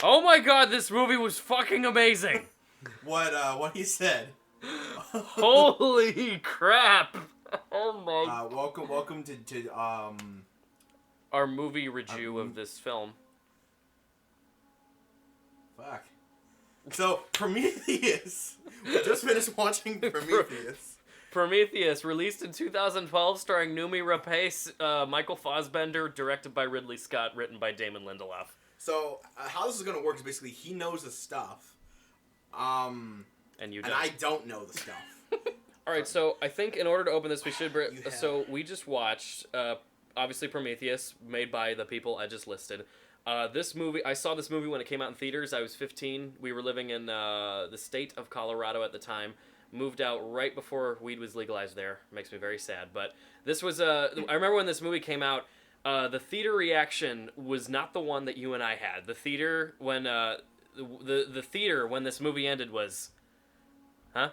Oh my god, this movie was fucking amazing. What he said. Holy crap. Oh my. Welcome to our movie review of this film. Fuck. So, Prometheus. We just finished watching Prometheus. Prometheus, released in 2012, starring Noomi Rapace, Michael Fassbender, directed by Ridley Scott, written by Damon Lindelof. So, how this is going to work is basically he knows the stuff. And you don't. And I don't know the stuff. Alright, so I think in order to open this, we should... So, we just watched, obviously, Prometheus, made by the people I just listed. This movie, I saw this movie when it came out in theaters. I was 15. We were living in the state of Colorado at the time. Moved out right before weed was legalized there. Makes me very sad. But this was I remember when this movie came out, the theater reaction was not the one that you and I had. The theater when the theater when this movie ended was, huh?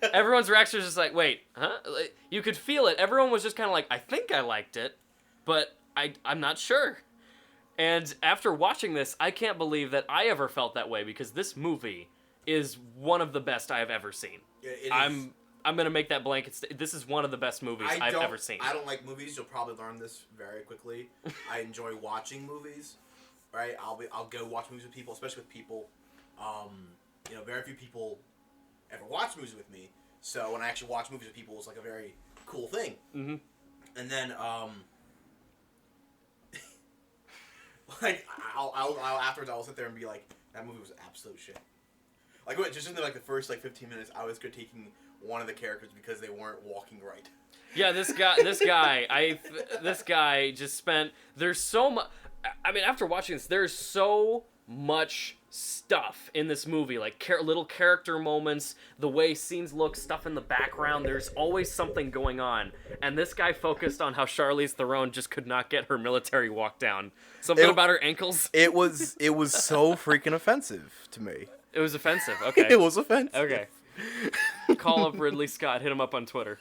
Everyone's reaction was just like, wait, huh? Like, you could feel it. Everyone was just kind of like, I think I liked it, but I'm not sure. And after watching this, I can't believe that I ever felt that way, because this movie is one of the best I have ever seen. I'm gonna make that blanket this is one of the best movies I've ever seen. I don't like movies. You'll probably learn this very quickly. I enjoy watching movies. Right? I'll go watch movies with people, especially with people. Very few people ever watch movies with me. So when I actually watch movies with people, it's like a very cool thing. Mm-hmm. And then like I'll afterwards I'll sit there and be like, that movie was absolute shit. Like just in the first 15 minutes, I was critiquing one of the characters because they weren't walking right. Yeah, this guy just spent. There's so much. I mean, after watching this, there's so much stuff in this movie, like little character moments, the way scenes look, stuff in the background. There's always something going on, and this guy focused on how Charlize Theron just could not get her military walk down. Something about her ankles. It was so freaking offensive to me. It was offensive. Okay. It was offensive. Okay. Call up Ridley Scott. Hit him up on Twitter.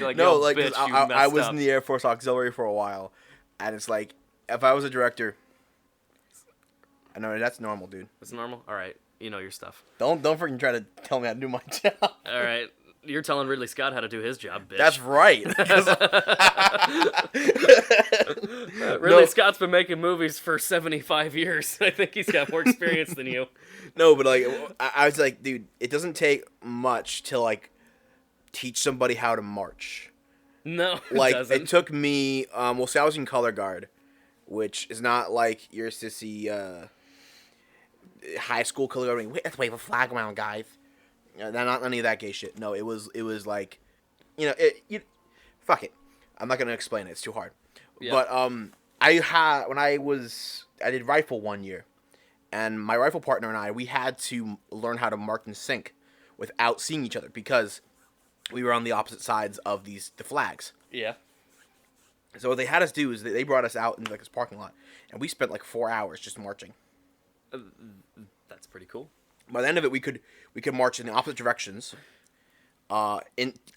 Like, no, bitch, I was in the Air Force Auxiliary for a while, and it's like, if I was a director, I know that's normal, dude. It's normal. All right, you know your stuff. Don't freaking try to tell me how to do my job. All right, you're telling Ridley Scott how to do his job, bitch. That's right. Ridley Scott's been making movies for 75 years. I think he's got more experience than you. No, but I was like, dude, it doesn't take much to teach somebody how to march. No, it doesn't. It took me. So I was in color guard, which is not like your sissy high school color guard. Let's wave a flag around, guys. Not any of that gay shit. No, it was like, fuck it. I'm not gonna explain it. It's too hard. Yeah. But I did rifle one year, and my rifle partner and I, we had to learn how to march in sync without seeing each other because we were on the opposite sides of the flags. Yeah. So what they had us do is they brought us out into this parking lot, and we spent 4 hours just marching. That's pretty cool. By the end of it, we could march in the opposite directions,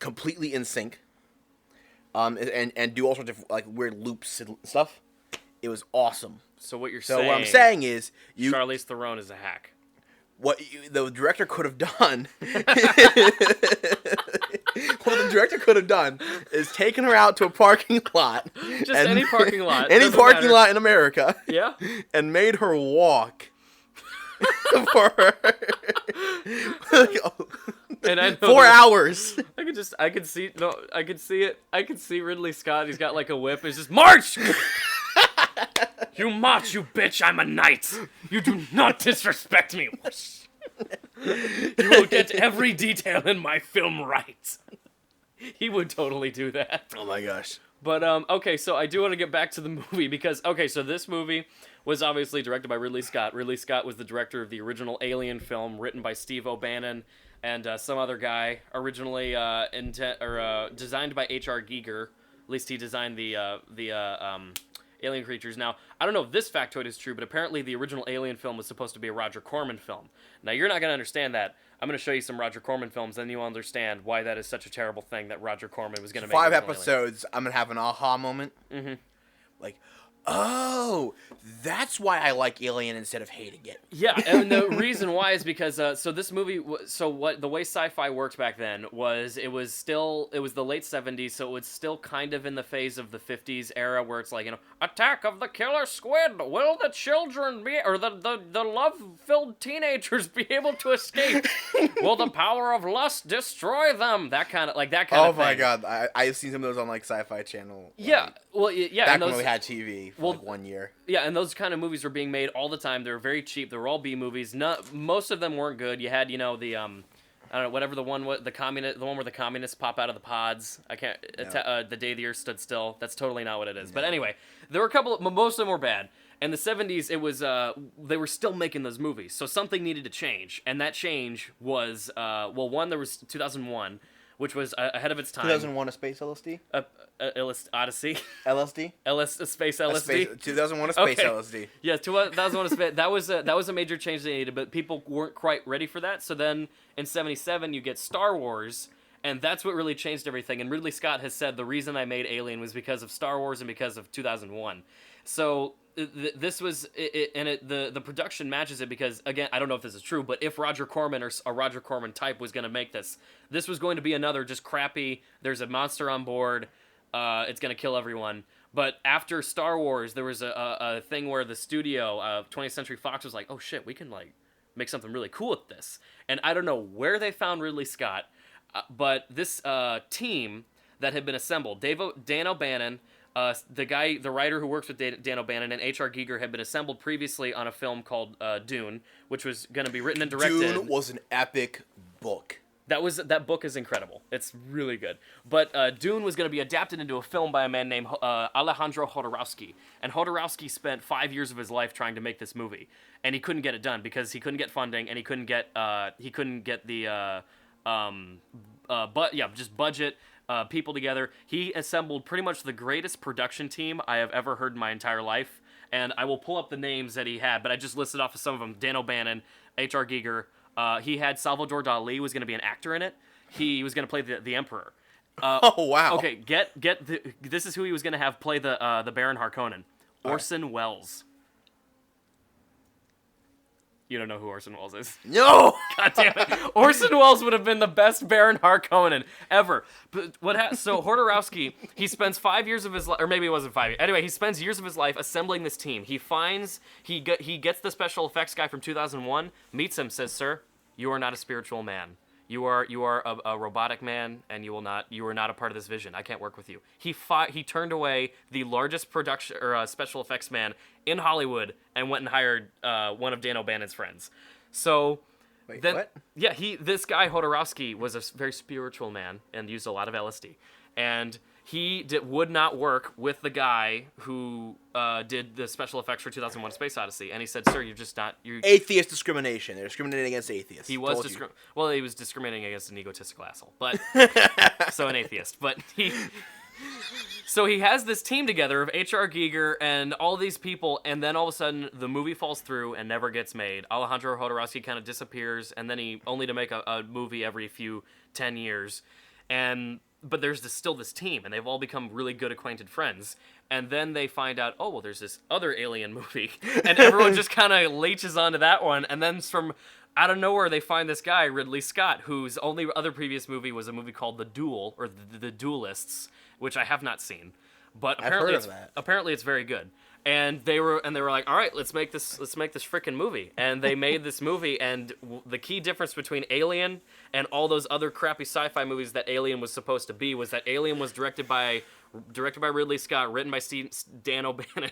completely in sync, and do all sorts of weird loops and stuff. It was awesome. So what you're saying? So what I'm saying is, Charlize Theron is a hack. What the director could have done, is taken her out to a parking lot, any parking lot, lot in America, yeah, and made her walk. For her. And I know 4 hours. I could see it. I could see Ridley Scott. He's got a whip. It's just march. You march, you bitch. I'm a knight. You do not disrespect me. You will get every detail in my film right. He would totally do that. Oh my gosh. But, okay, so I do want to get back to the movie because, so this movie was obviously directed by Ridley Scott. Ridley Scott was the director of the original Alien film, written by Steve O'Bannon and some other guy, originally designed by H.R. Giger. At least he designed the alien creatures. Now, I don't know if this factoid is true, but apparently the original Alien film was supposed to be a Roger Corman film. Now, you're not going to understand that. I'm going to show you some Roger Corman films, then you'll understand why that is such a terrible thing that Roger Corman was going to make. 5 episodes, I'm going to have an aha moment. Mm-hmm. Oh, that's why I like Alien instead of hating it. Yeah, and the reason why is because so this movie, the way sci-fi worked back then was it was the late 70s, so it was still kind of in the phase of the 50s era where it's like, attack of the killer squid, will the children be, or the love-filled teenagers be able to escape? Will the power of lust destroy them? That kind of of thing. Oh my god, I've seen some of those on like Sci-Fi Channel. Yeah, well, yeah. Back and those, when we had TV for like 1 year. Yeah, and those kind of movies were being made all the time. They were very cheap. They were all B movies. Most of them weren't good. You had, the I don't know, whatever the one was, the one where the communists pop out of the pods. I can't. No. The Day the Earth Stood Still. That's totally not what it is. No. But anyway, there were a couple. Most of them were bad. And the 70s, it was they were still making those movies, so something needed to change, and that change was one, there was 2001, which was ahead of its time. 2001: A Space LSD. Odyssey. LSD. Space LSD. 2001: A Space LSD. Yeah, 2001: A Space. That was a major change they needed, but people weren't quite ready for that. So then in '77 you get Star Wars. And that's what really changed everything. And Ridley Scott has said the reason I made Alien was because of Star Wars and because of 2001. So this was the production matches it because, again, I don't know if this is true, but if Roger Corman or a Roger Corman type was going to make this was going to be another just crappy, there's a monster on board, it's going to kill everyone. But after Star Wars, there was a thing where the studio, 20th Century Fox, was like, oh shit, we can like make something really cool with this. And I don't know where they found Ridley Scott, but this team that had been assembled, Dan O'Bannon, the writer who works with Dan O'Bannon, and H.R. Giger had been assembled previously on a film called Dune, which was going to be written and directed. Dune was an epic book. That book is incredible. It's really good. But Dune was going to be adapted into a film by a man named Alejandro Jodorowsky. And Jodorowsky spent 5 years of his life trying to make this movie, and he couldn't get it done because he couldn't get funding and he couldn't get the just budget, people together. He assembled pretty much the greatest production team I have ever heard in my entire life, and I will pull up the names that he had, but I just listed off of some of them. Dan O'Bannon, H.R. Giger, he had Salvador Dali was going to be an actor in it. He was going to play the Emperor. Oh wow. Okay, this is who he was going to have play the Baron Harkonnen. Orson Welles. You don't know who Orson Welles is? No! God damn it. Orson Welles would have been the best Baron Harkonnen ever. But so Jodorowsky, he spends 5 years of his life, or maybe it wasn't 5 years. Anyway, he spends years of his life assembling this team. He gets the special effects guy from 2001, meets him, says, "Sir, you are not a spiritual man. You are a robotic man, and you are not a part of this vision. I can't work with you." He turned away the largest production or special effects man in Hollywood and went and hired one of Dan O'Bannon's friends. So Wait, then, what? Yeah, this guy Jodorowsky was a very spiritual man and used a lot of LSD, and he would not work with the guy who did the special effects for 2001: Space Odyssey, and he said, "Sir, you're just not." Atheist discrimination. They're discriminating against atheists. He was he was discriminating against an egotistical asshole, but so an atheist. But so he has this team together of H.R. Giger and all these people, and then all of a sudden the movie falls through and never gets made. Alejandro Jodorowsky kind of disappears, and then he only to make a movie every 10 years, but there's still this team, and they've all become really good acquainted friends. And then they find out, oh, well, there's this other Alien movie. And everyone just kind of leeches onto that one. And then from out of nowhere, they find this guy, Ridley Scott, whose only other previous movie was a movie called The Duel, or The Duelists, which I have not seen. But apparently it's very good. And they were like, all right, let's make this freaking movie. And they made this movie, and the key difference between Alien and all those other crappy sci-fi movies that Alien was supposed to be was that Alien was directed by Ridley Scott, written by Dan O'Bannon,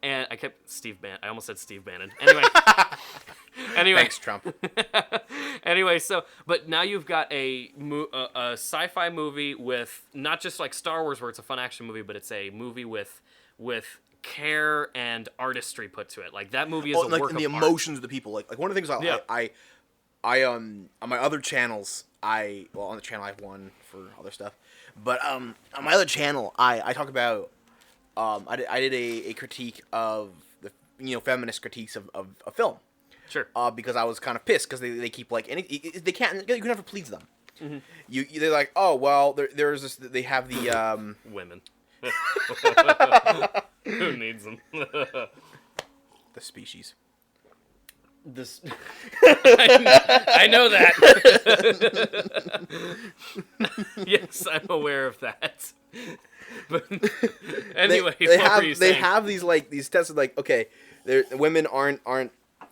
and I almost said Steve Bannon. Anyway, thanks, Trump. Anyway, but now you've got a sci-fi movie with not just like Star Wars, where it's a fun action movie, but it's a movie with care and artistry put to it. Like that movie is a work of art. And the emotions of the people. Like one of the things I on my other channels, on the channel I have one for other stuff, but on my other channel I talk about I did a critique of the feminist critiques of film. Sure. Because I was kind of pissed because they keep like they can't, you can never please them. Mm-hmm. They're like, oh well, there's this, they have the women. Who needs them? The species. This. I know that. Yes, I'm aware of that. But anyway, they have these tests of like, okay, women aren't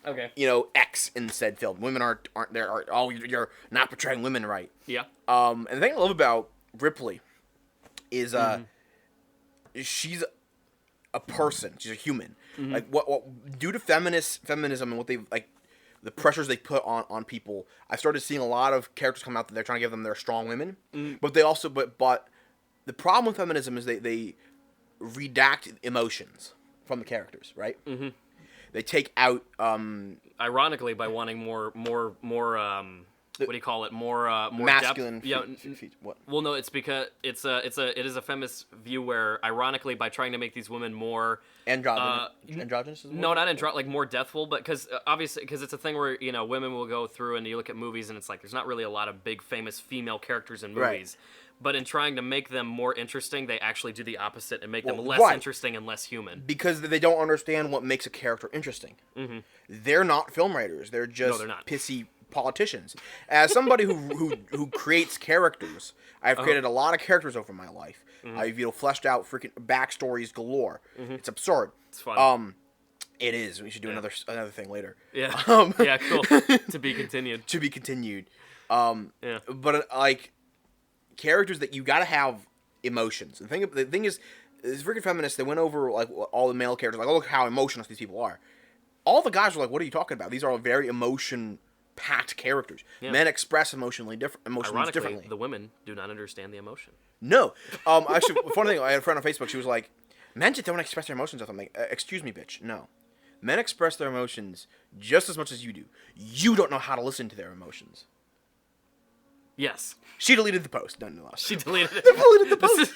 okay. X in said film. Women aren't there. Oh, you're not portraying women right. Yeah. And the thing I love about Ripley is she's a person. She's a human. Mm-hmm. Like what due to feminism and what they like, the pressures they put on people. I started seeing a lot of characters come out that they're trying to give them their strong women, but they also but the problem with feminism is they redact emotions from the characters, right? Mm-hmm. They take out ironically by wanting more what do you call it? More masculine. Depth. Yeah. What? Well, no, it's because it is a feminist view where, ironically, by trying to make these women more androgynous. No, not androgynous, like more deathful, but because obviously, because it's a thing where women will go through and you look at movies and it's like there's not really a lot of big famous female characters in movies. Right. But in trying to make them more interesting, they actually do the opposite and make them less interesting and less human. Because they don't understand what makes a character interesting. Mm-hmm. They're not film writers. They're just pissy politicians. As somebody who creates characters, I've created a lot of characters over my life. Mm-hmm. I've fleshed out freaking backstories galore. Mm-hmm. It's absurd. It's fun. It is. We should do another thing later. Yeah. Yeah. Cool. To be continued. To be continued. Yeah. But like characters that you gotta have emotions. The thing is, these freaking feminists, they went over like all the male characters, like, oh, look how emotionless these people are. All the guys were like, what are you talking about? These are all very emotion-packed characters. Yeah. Men express emotions differently. The women do not understand the emotion. No. Actually, funny thing, I had a friend on Facebook, she was like, men just don't express their emotions. I'm like, excuse me, bitch. No. Men express their emotions just as much as you do. You don't know how to listen to their emotions. Yes. She deleted the post. Nonetheless. She deleted it. Deleted the post.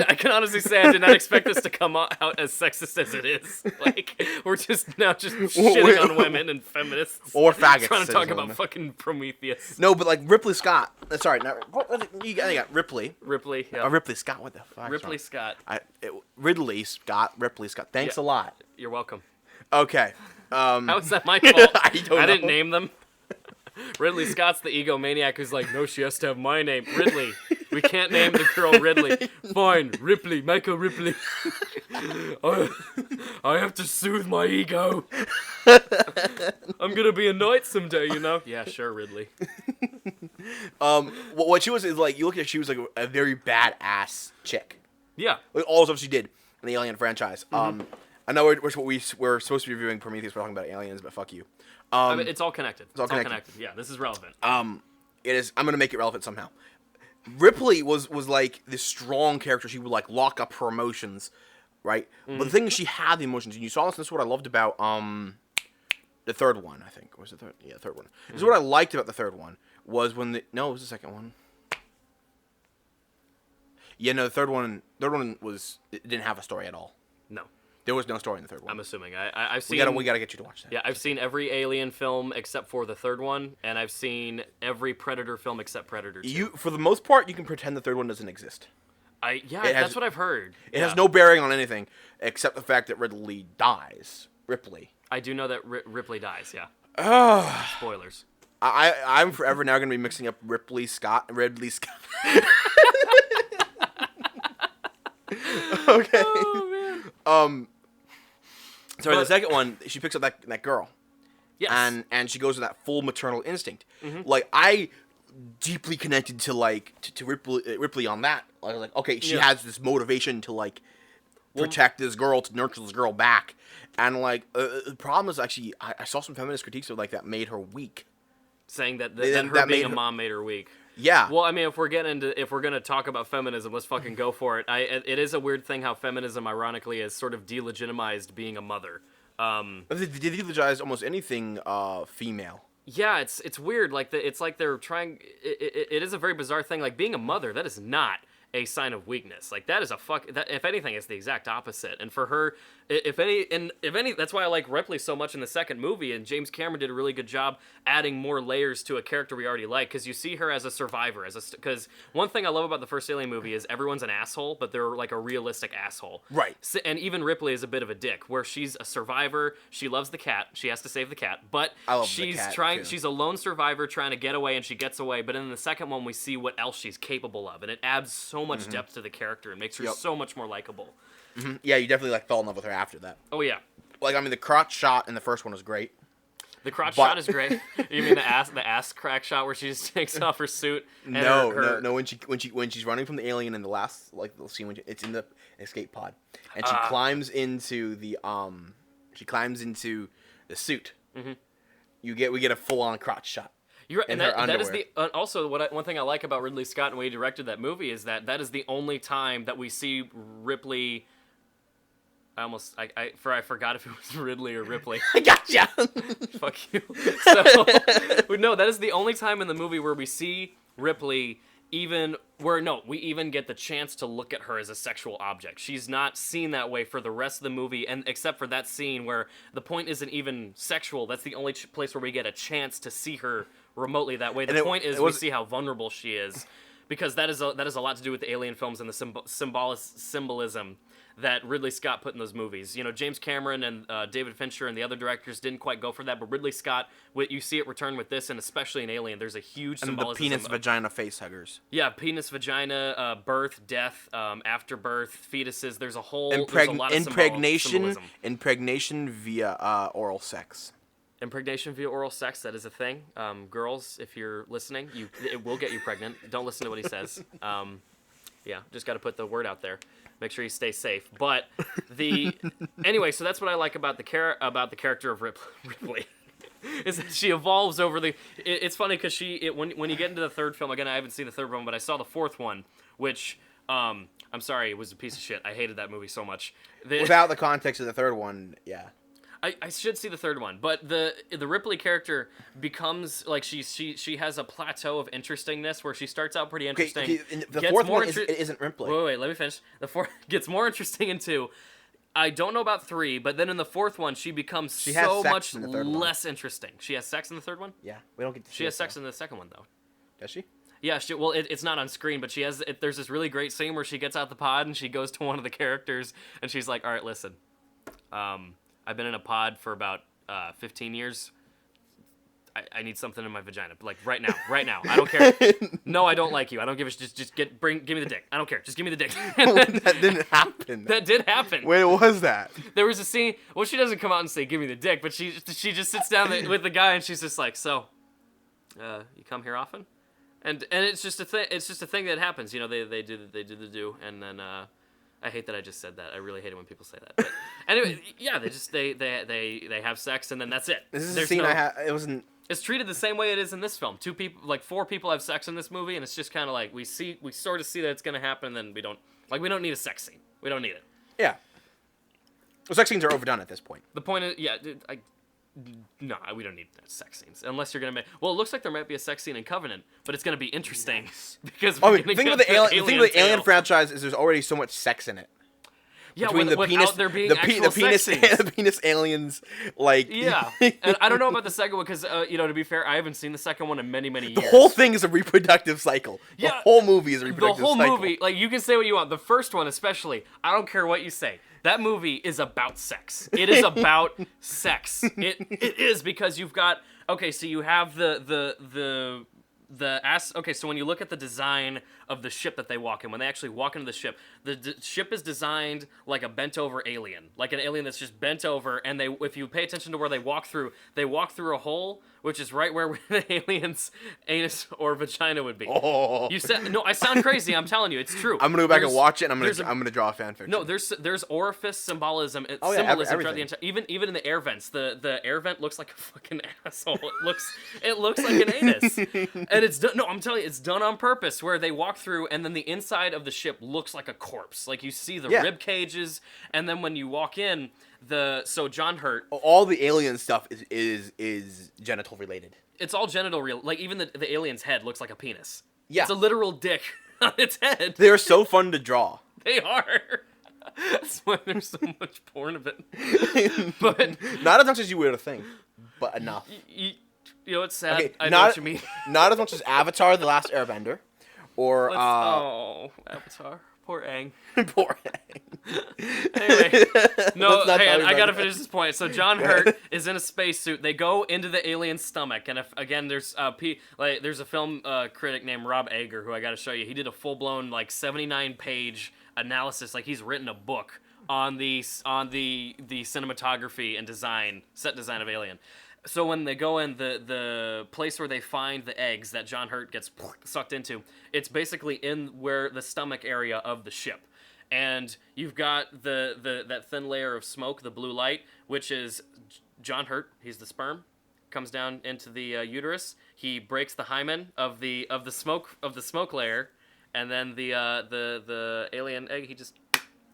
I can honestly say I did not expect this to come out as sexist as it is. Like, we're just shitting on women and feminists. Or faggots. Trying to talk about fucking Prometheus. No, but like Ripley Scott. Sorry, you got Ripley. Ripley, yeah. Ripley Scott, what the fuck? Ripley Scott. Ripley Scott. Thanks a lot. You're welcome. Okay. How is that my fault? I didn't name them. Ridley Scott's the egomaniac who's like, no, she has to have my name. Ridley. We can't name the girl Ridley. Fine, Ripley. Make her Ripley. I have to soothe my ego. I'm going to be a knight someday, Yeah, sure, Ridley. What she was is like, you look at her, she was like a very badass chick. Yeah. Like all the stuff she did in the Alien franchise. Mm-hmm. I know we're supposed to be reviewing Prometheus, we're talking about aliens, but fuck you. I mean, it's all connected. It's all connected. Yeah, this is relevant. It is. I'm gonna make it relevant somehow. Ripley was like this strong character. She would like lock up her emotions, right? Mm-hmm. But the thing is, she had the emotions, and you saw this. This is what I loved about the third one. I think was the third. Yeah, the third one. Mm-hmm. This is what I liked about the third one was when it was the second one. Yeah, no, the third one it didn't have a story at all. No. There was no story in the third one. I'm assuming. I've seen. We gotta get you to watch that. Yeah, I've seen every Alien film except for the third one, and I've seen every Predator film except Predator 2. For the most part, you can pretend the third one doesn't exist. That's what I've heard. It has no bearing on anything except the fact that Ripley dies. I do know that Ripley dies. Yeah. Spoilers. I'm forever now gonna be mixing up Ridley Scott. Okay. Oh man. Sorry, the second one, she picks up that girl. Yes. And she goes with that full maternal instinct. Mm-hmm. Like, I deeply connected to Ripley on that. I was like, okay, she has this motivation to, like, protect this girl, to nurture this girl back. And, like, the problem is actually, I saw some feminist critiques of, like, that made her weak. Saying that her being a mom made her weak. Yeah. Well, I mean, if we're gonna talk about feminism, let's fucking go for it. It is a weird thing how feminism, ironically, has sort of delegitimized being a mother. They delegitimize almost anything female. Yeah, it's weird. Like it's like they're trying. It is a very bizarre thing. Like being a mother, that is not a sign of weakness. Like that is that if anything, it's the exact opposite. And for her, if any, that's why I like Ripley so much in the second movie. And James Cameron did a really good job adding more layers to a character we already like, because you see her as a survivor, because one thing I love about the first Alien movie is everyone's an asshole, but they're like a realistic asshole. Right. So, and even Ripley is a bit of a dick, where she's a survivor. She loves the cat. She has to save the cat, but she's trying. Too. She's a lone survivor trying to get away, and she gets away. But in the second one, we see what else she's capable of, and it adds so much depth to the character and makes her so much more likable. Mm-hmm. Yeah, you definitely fell in love with her after that. Oh yeah. Like, I mean, the crotch shot in the first one was great. The crotch shot is great. You mean the ass crack shot where she just takes off her suit? And no. When she's running from the alien in the last scene when it's in the escape pod, and she climbs into the suit. Mm-hmm. We get a full on crotch shot. You're right, and that is the also one thing I like about Ridley Scott and the way he directed that movie is that is the only time that we see Ripley. I forgot if it was Ridley or Ripley. I gotcha. Fuck you. So, no, that is the only time in the movie where we see Ripley we even get the chance to look at her as a sexual object. She's not seen that way for the rest of the movie, and except for that scene where the point isn't even sexual. That's the only place where we get a chance to see her remotely that way. The point is we see how vulnerable she is, because that is a lot to do with the Alien films and the symbolism that Ridley Scott put in those movies. You know, James Cameron and David Fincher and the other directors didn't quite go for that, but Ridley Scott, you see it return with this, and especially in Alien, there's a huge symbolism. And the penis, vagina, face huggers. Yeah, penis, vagina, birth, death, afterbirth, fetuses. There's a lot of symbolism. Impregnation via oral sex. Impregnation via oral sex, that is a thing. Girls, if you're listening, it will get you pregnant. Don't listen to what he says. Yeah, just got to put the word out there. Make sure you stay safe. But anyway, so that's what I like about the character of Ripley, is that she evolves over the. It's funny because when you get into the third film, again, I haven't seen the third one, but I saw the fourth one, which I'm sorry, it was a piece of shit. I hated that movie so much. Without the context of the third one, yeah. I should see the third one, but the Ripley character becomes like she has a plateau of interestingness where she starts out pretty interesting. Okay, the fourth one isn't Ripley. Wait, let me finish. The fourth gets more interesting in 2. I don't know about 3, but then in the fourth one she becomes so much less interesting. She has sex in the third one? Yeah, we don't get to see She has sex in the second one though. Does she? Yeah, it's not on screen, but she has. There's this really great scene where she gets out the pod and she goes to one of the characters and she's like, "All right, listen. I've been in a pod for about 15 years. I need something in my vagina, like right now. I don't care. No, I don't like you. I don't give a just give me the dick. I don't care. Just give me the dick." That didn't happen. That did happen. When was that? There was a scene. Well, she doesn't come out and say "give me the dick," but she just sits down with the guy and she's just like, "So, you come here often?" And it's just a thing. It's just a thing that happens. You know, they do the do, and then. I hate that I just said that. I really hate it when people say that. But anyway, yeah, they have sex and then that's it. This is a scene it wasn't. It's treated the same way it is in this film. 4 people have sex in this movie, and it's just kind of like we sort of see that it's gonna happen, and then we don't need a sex scene. We don't need it. Yeah. Well, sex scenes are overdone at this point. The point is, no, we don't need sex scenes unless you're gonna make. Well, it looks like there might be a sex scene in Covenant, but it's gonna be interesting because the thing with the Alien franchise is there's already so much sex in it. Yeah, between the penis aliens, like yeah. And I don't know about the second one because to be fair, I haven't seen the second one in many years. The whole thing is a reproductive cycle. The whole movie is a reproductive cycle. The whole movie, like you can say what you want. The first one especially, I don't care what you say. That movie is about sex. It is about sex. It is because you've got so you have so when you look at the design of the ship that they walk in, when they actually walk into the ship, the ship is designed like a bent over alien, like an alien that's just bent over, and if you pay attention to where they walk through a hole, which is right where the alien's anus or vagina would be. Oh. You said no. I sound crazy. I'm telling you, it's true. I'm gonna go back and watch it, and I'm gonna draw a fan fiction. No, there's orifice symbolism. Everything. Throughout the entire. Even in the air vents, the air vent looks like a fucking asshole. It looks like an anus, and it's done. No, I'm telling you, it's done on purpose. Where they walk through, and then the inside of the ship looks like a corpse. Like you see the rib cages, and then when you walk in. John Hurt. All the alien stuff is genital related. It's all genital real. Like even the alien's head looks like a penis. Yeah. It's a literal dick. on its head. They are so fun to draw. They are. That's why there's so much porn of it. But not as much as you would think, but enough. You know what's sad? Okay, I know what you mean. Not as much as Avatar: The Last Airbender, or Avatar. Poor Aang. Poor Aang. Anyway, no, Let's not I gotta finish this point. So John Hurt is in a spacesuit. They go into the alien's stomach, and again, there's there's a film critic named Rob Ager who I gotta show you. He did a full blown 79-page analysis, like he's written a book on the cinematography and set design of Alien. So when they go in, the place where they find the eggs that John Hurt gets sucked into, it's basically in where the stomach area of the ship. And you've got that thin layer of smoke, the blue light, which is John Hurt. He's the sperm, comes down into the uterus. He breaks the hymen of the smoke layer, and then the alien egg. He just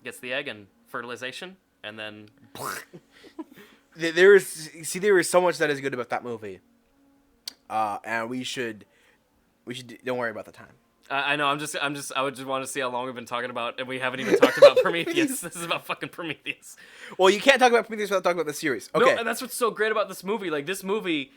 gets the egg and fertilization, and then. There is so much that is good about that movie, and we should don't worry about the time. I know. I would just want to see how long we've been talking about, and we haven't even talked about Prometheus. This is about fucking Prometheus. Well, you can't talk about Prometheus without talking about the series. Okay. No, and that's what's so great about this movie. Like this movie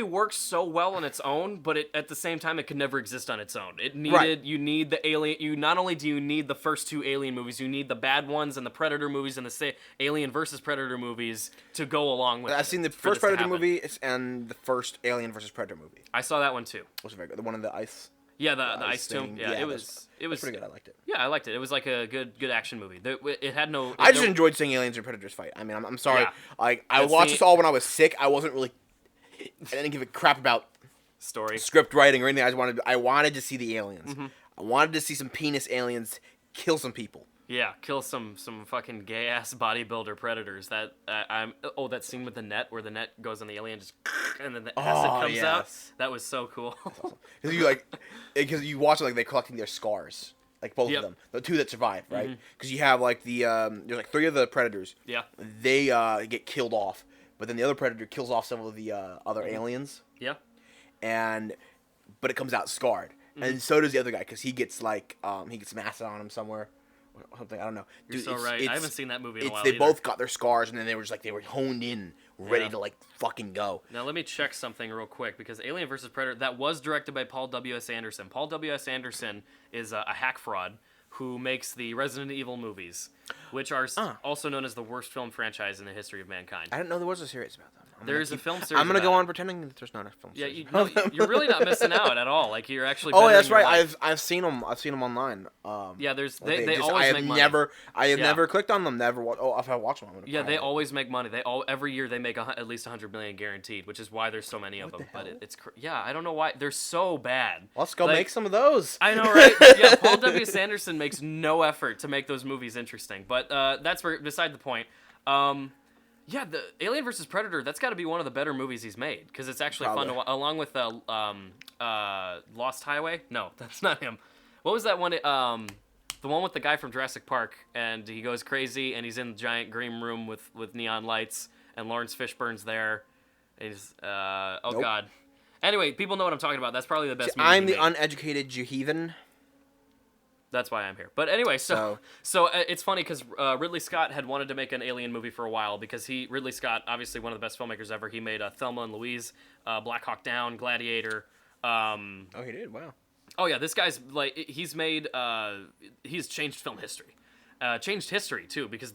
works so well on its own, but at the same time, it could never exist on its own. You need the Alien. You not only do you need the first two Alien movies, you need the bad ones and the Predator movies and the Alien versus Predator movies to go along with. I've seen the first Predator movie and the first Alien versus Predator movie. I saw that one too. It was very good. The one in the ice. Yeah, the ice tomb. Yeah, it was pretty good. I liked it. Yeah, I liked it. It was like a good action movie. It had no. I just enjoyed seeing aliens and predators fight. I mean, I'm sorry. Yeah. I watched this all when I was sick. I didn't give a crap about script writing or anything. I wanted to see the aliens. Mm-hmm. I wanted to see some penis aliens kill some people. Yeah, kill some fucking gay ass bodybuilder predators. That that scene with the net where the net goes on the alien and then the acid comes out. That was so cool. Because you watch they're collecting their scars, both of them, the two that survive, right? Because you have there's three of the predators. Yeah. They get killed off, but then the other predator kills off some of the other aliens. Yeah. But it comes out scarred, and so does the other guy because he gets he gets acid on him somewhere. Something I don't know. You're so right. I haven't seen that movie in a while. They both got their scars, and then they were they were honed in, ready to fucking go. Now let me check something real quick because Alien vs Predator that was directed by Paul W.S. Anderson. Paul W.S. Anderson is a hack fraud who makes the Resident Evil movies, which are also known as the worst film franchise in the history of mankind. I didn't know there was a series about them. There's a film series. I'm gonna go on pretending that there's not a film series. Yeah, you're really not missing out at all. You're actually. Oh, that's right. I've seen them. I've seen them online. Yeah, they always make money. I have never clicked on them. Never. If I watch them, I'm gonna. Yeah, they always make money. Every year they make at least 100 million guaranteed, which is why there's so many of them. But it's I don't know why they're so bad. Let's go make some of those. I know, right? Yeah, Paul W.S. Anderson makes no effort to make those movies interesting. But that's beside the point. Yeah, the Alien vs Predator, that's got to be one of the better movies he's made because it's actually fun to watch. Along with Lost Highway. No, that's not him. What was that one? The one with the guy from Jurassic Park, and he goes crazy, and he's in the giant green room with neon lights, and Lawrence Fishburne's there. And he's God. Anyway, people know what I'm talking about. That's probably the best movie. I'm the uneducated Jeheathan. That's why I'm here. But anyway, so it's funny because Ridley Scott had wanted to make an Alien movie for a while because Ridley Scott, obviously one of the best filmmakers ever. He made Thelma and Louise, Black Hawk Down, Gladiator. He did. Wow. Oh yeah, this guy's he's changed film history. Changed history too because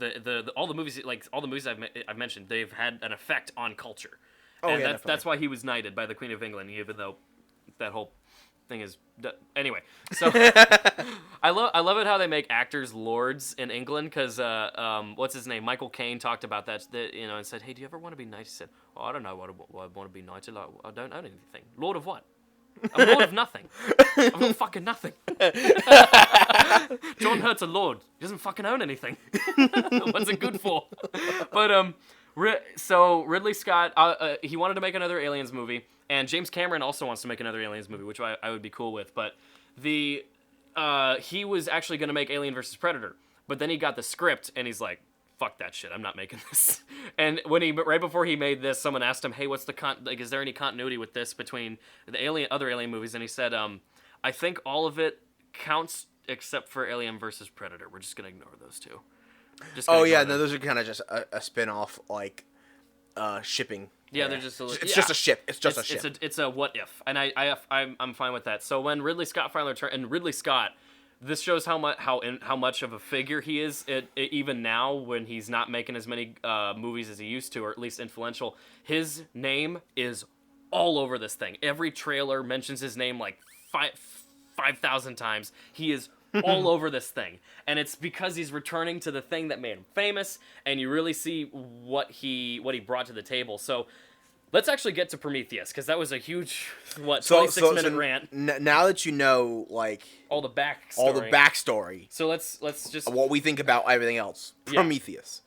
all the movies I've mentioned, they've had an effect on culture. And that's why he was knighted by the Queen of England, even though that whole thing is anyway. So I love it how they make actors lords in England because what's his name, Michael Caine, talked about that and said, hey, do you ever want to be knighted? He said, well, I don't know what I want to be knighted. I don't own anything. Lord of what? I'm lord of nothing. I've got fucking nothing. John Hurt's a lord. He doesn't fucking own anything. What's it good for? But so Ridley Scott, he wanted to make another Aliens movie, and James Cameron also wants to make another Aliens movie, which I would be cool with. But he was actually going to make Alien vs Predator, but then he got the script, and he's like, fuck that shit, I'm not making this. And right before he made this, someone asked him, hey, what's is there any continuity with this between the other Alien movies? And he said, I think all of it counts except for Alien versus Predator. We're just gonna ignore those two. Oh yeah, no, those are kind of just a spin-off, like shipping. Yeah, they're just it's just a ship. It's just a ship. It's a what if, and I'm fine with that. So when Ridley Scott finally returned, and Ridley Scott, this shows how much of a figure he is. Even now, when he's not making as many movies as he used to, or at least influential, his name is all over this thing. Every trailer mentions his name like 5,000 times. He is all over this thing, and it's because he's returning to the thing that made him famous, and you really see what he brought to the table. So let's actually get to Prometheus, because that was a huge 26-minute rant. Now that you know, like, all the backstory. So let's just what we think about everything else. Prometheus.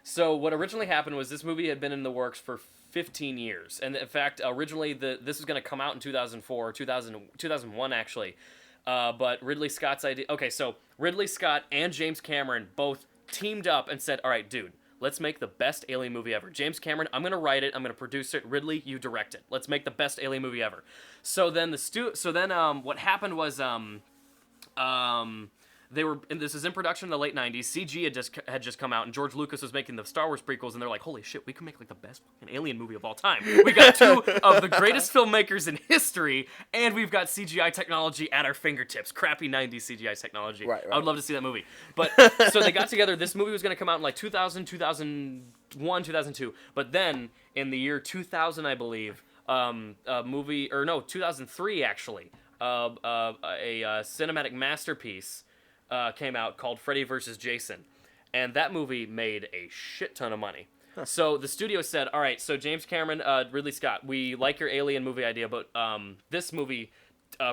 So what originally happened was this movie had been in the works for 15 years, and in fact, originally this was going to come out in 2004, 2001 actually. But Ridley Scott's idea... Okay, so Ridley Scott and James Cameron both teamed up and said, all right, dude, let's make the best Alien movie ever. James Cameron, I'm going to write it. I'm going to produce it. Ridley, you direct it. Let's make the best Alien movie ever. So then what happened was... this is in production in the late 90s. CG had just come out, and George Lucas was making the Star Wars prequels, and they're like, holy shit, we can make like the best fucking Alien movie of all time. We got two of the greatest filmmakers in history, and we've got CGI technology at our fingertips. Crappy 90s CGI technology. Right. I would love to see that movie. But so they got together. This movie was going to come out in like 2000, 2001, 2002. But then in the year 2000, I believe, 2003 actually, a cinematic masterpiece came out called Freddy vs. Jason, and that movie made a shit ton of money. So the studio said, all right, so James Cameron, Ridley Scott, we like your Alien movie idea, but this movie,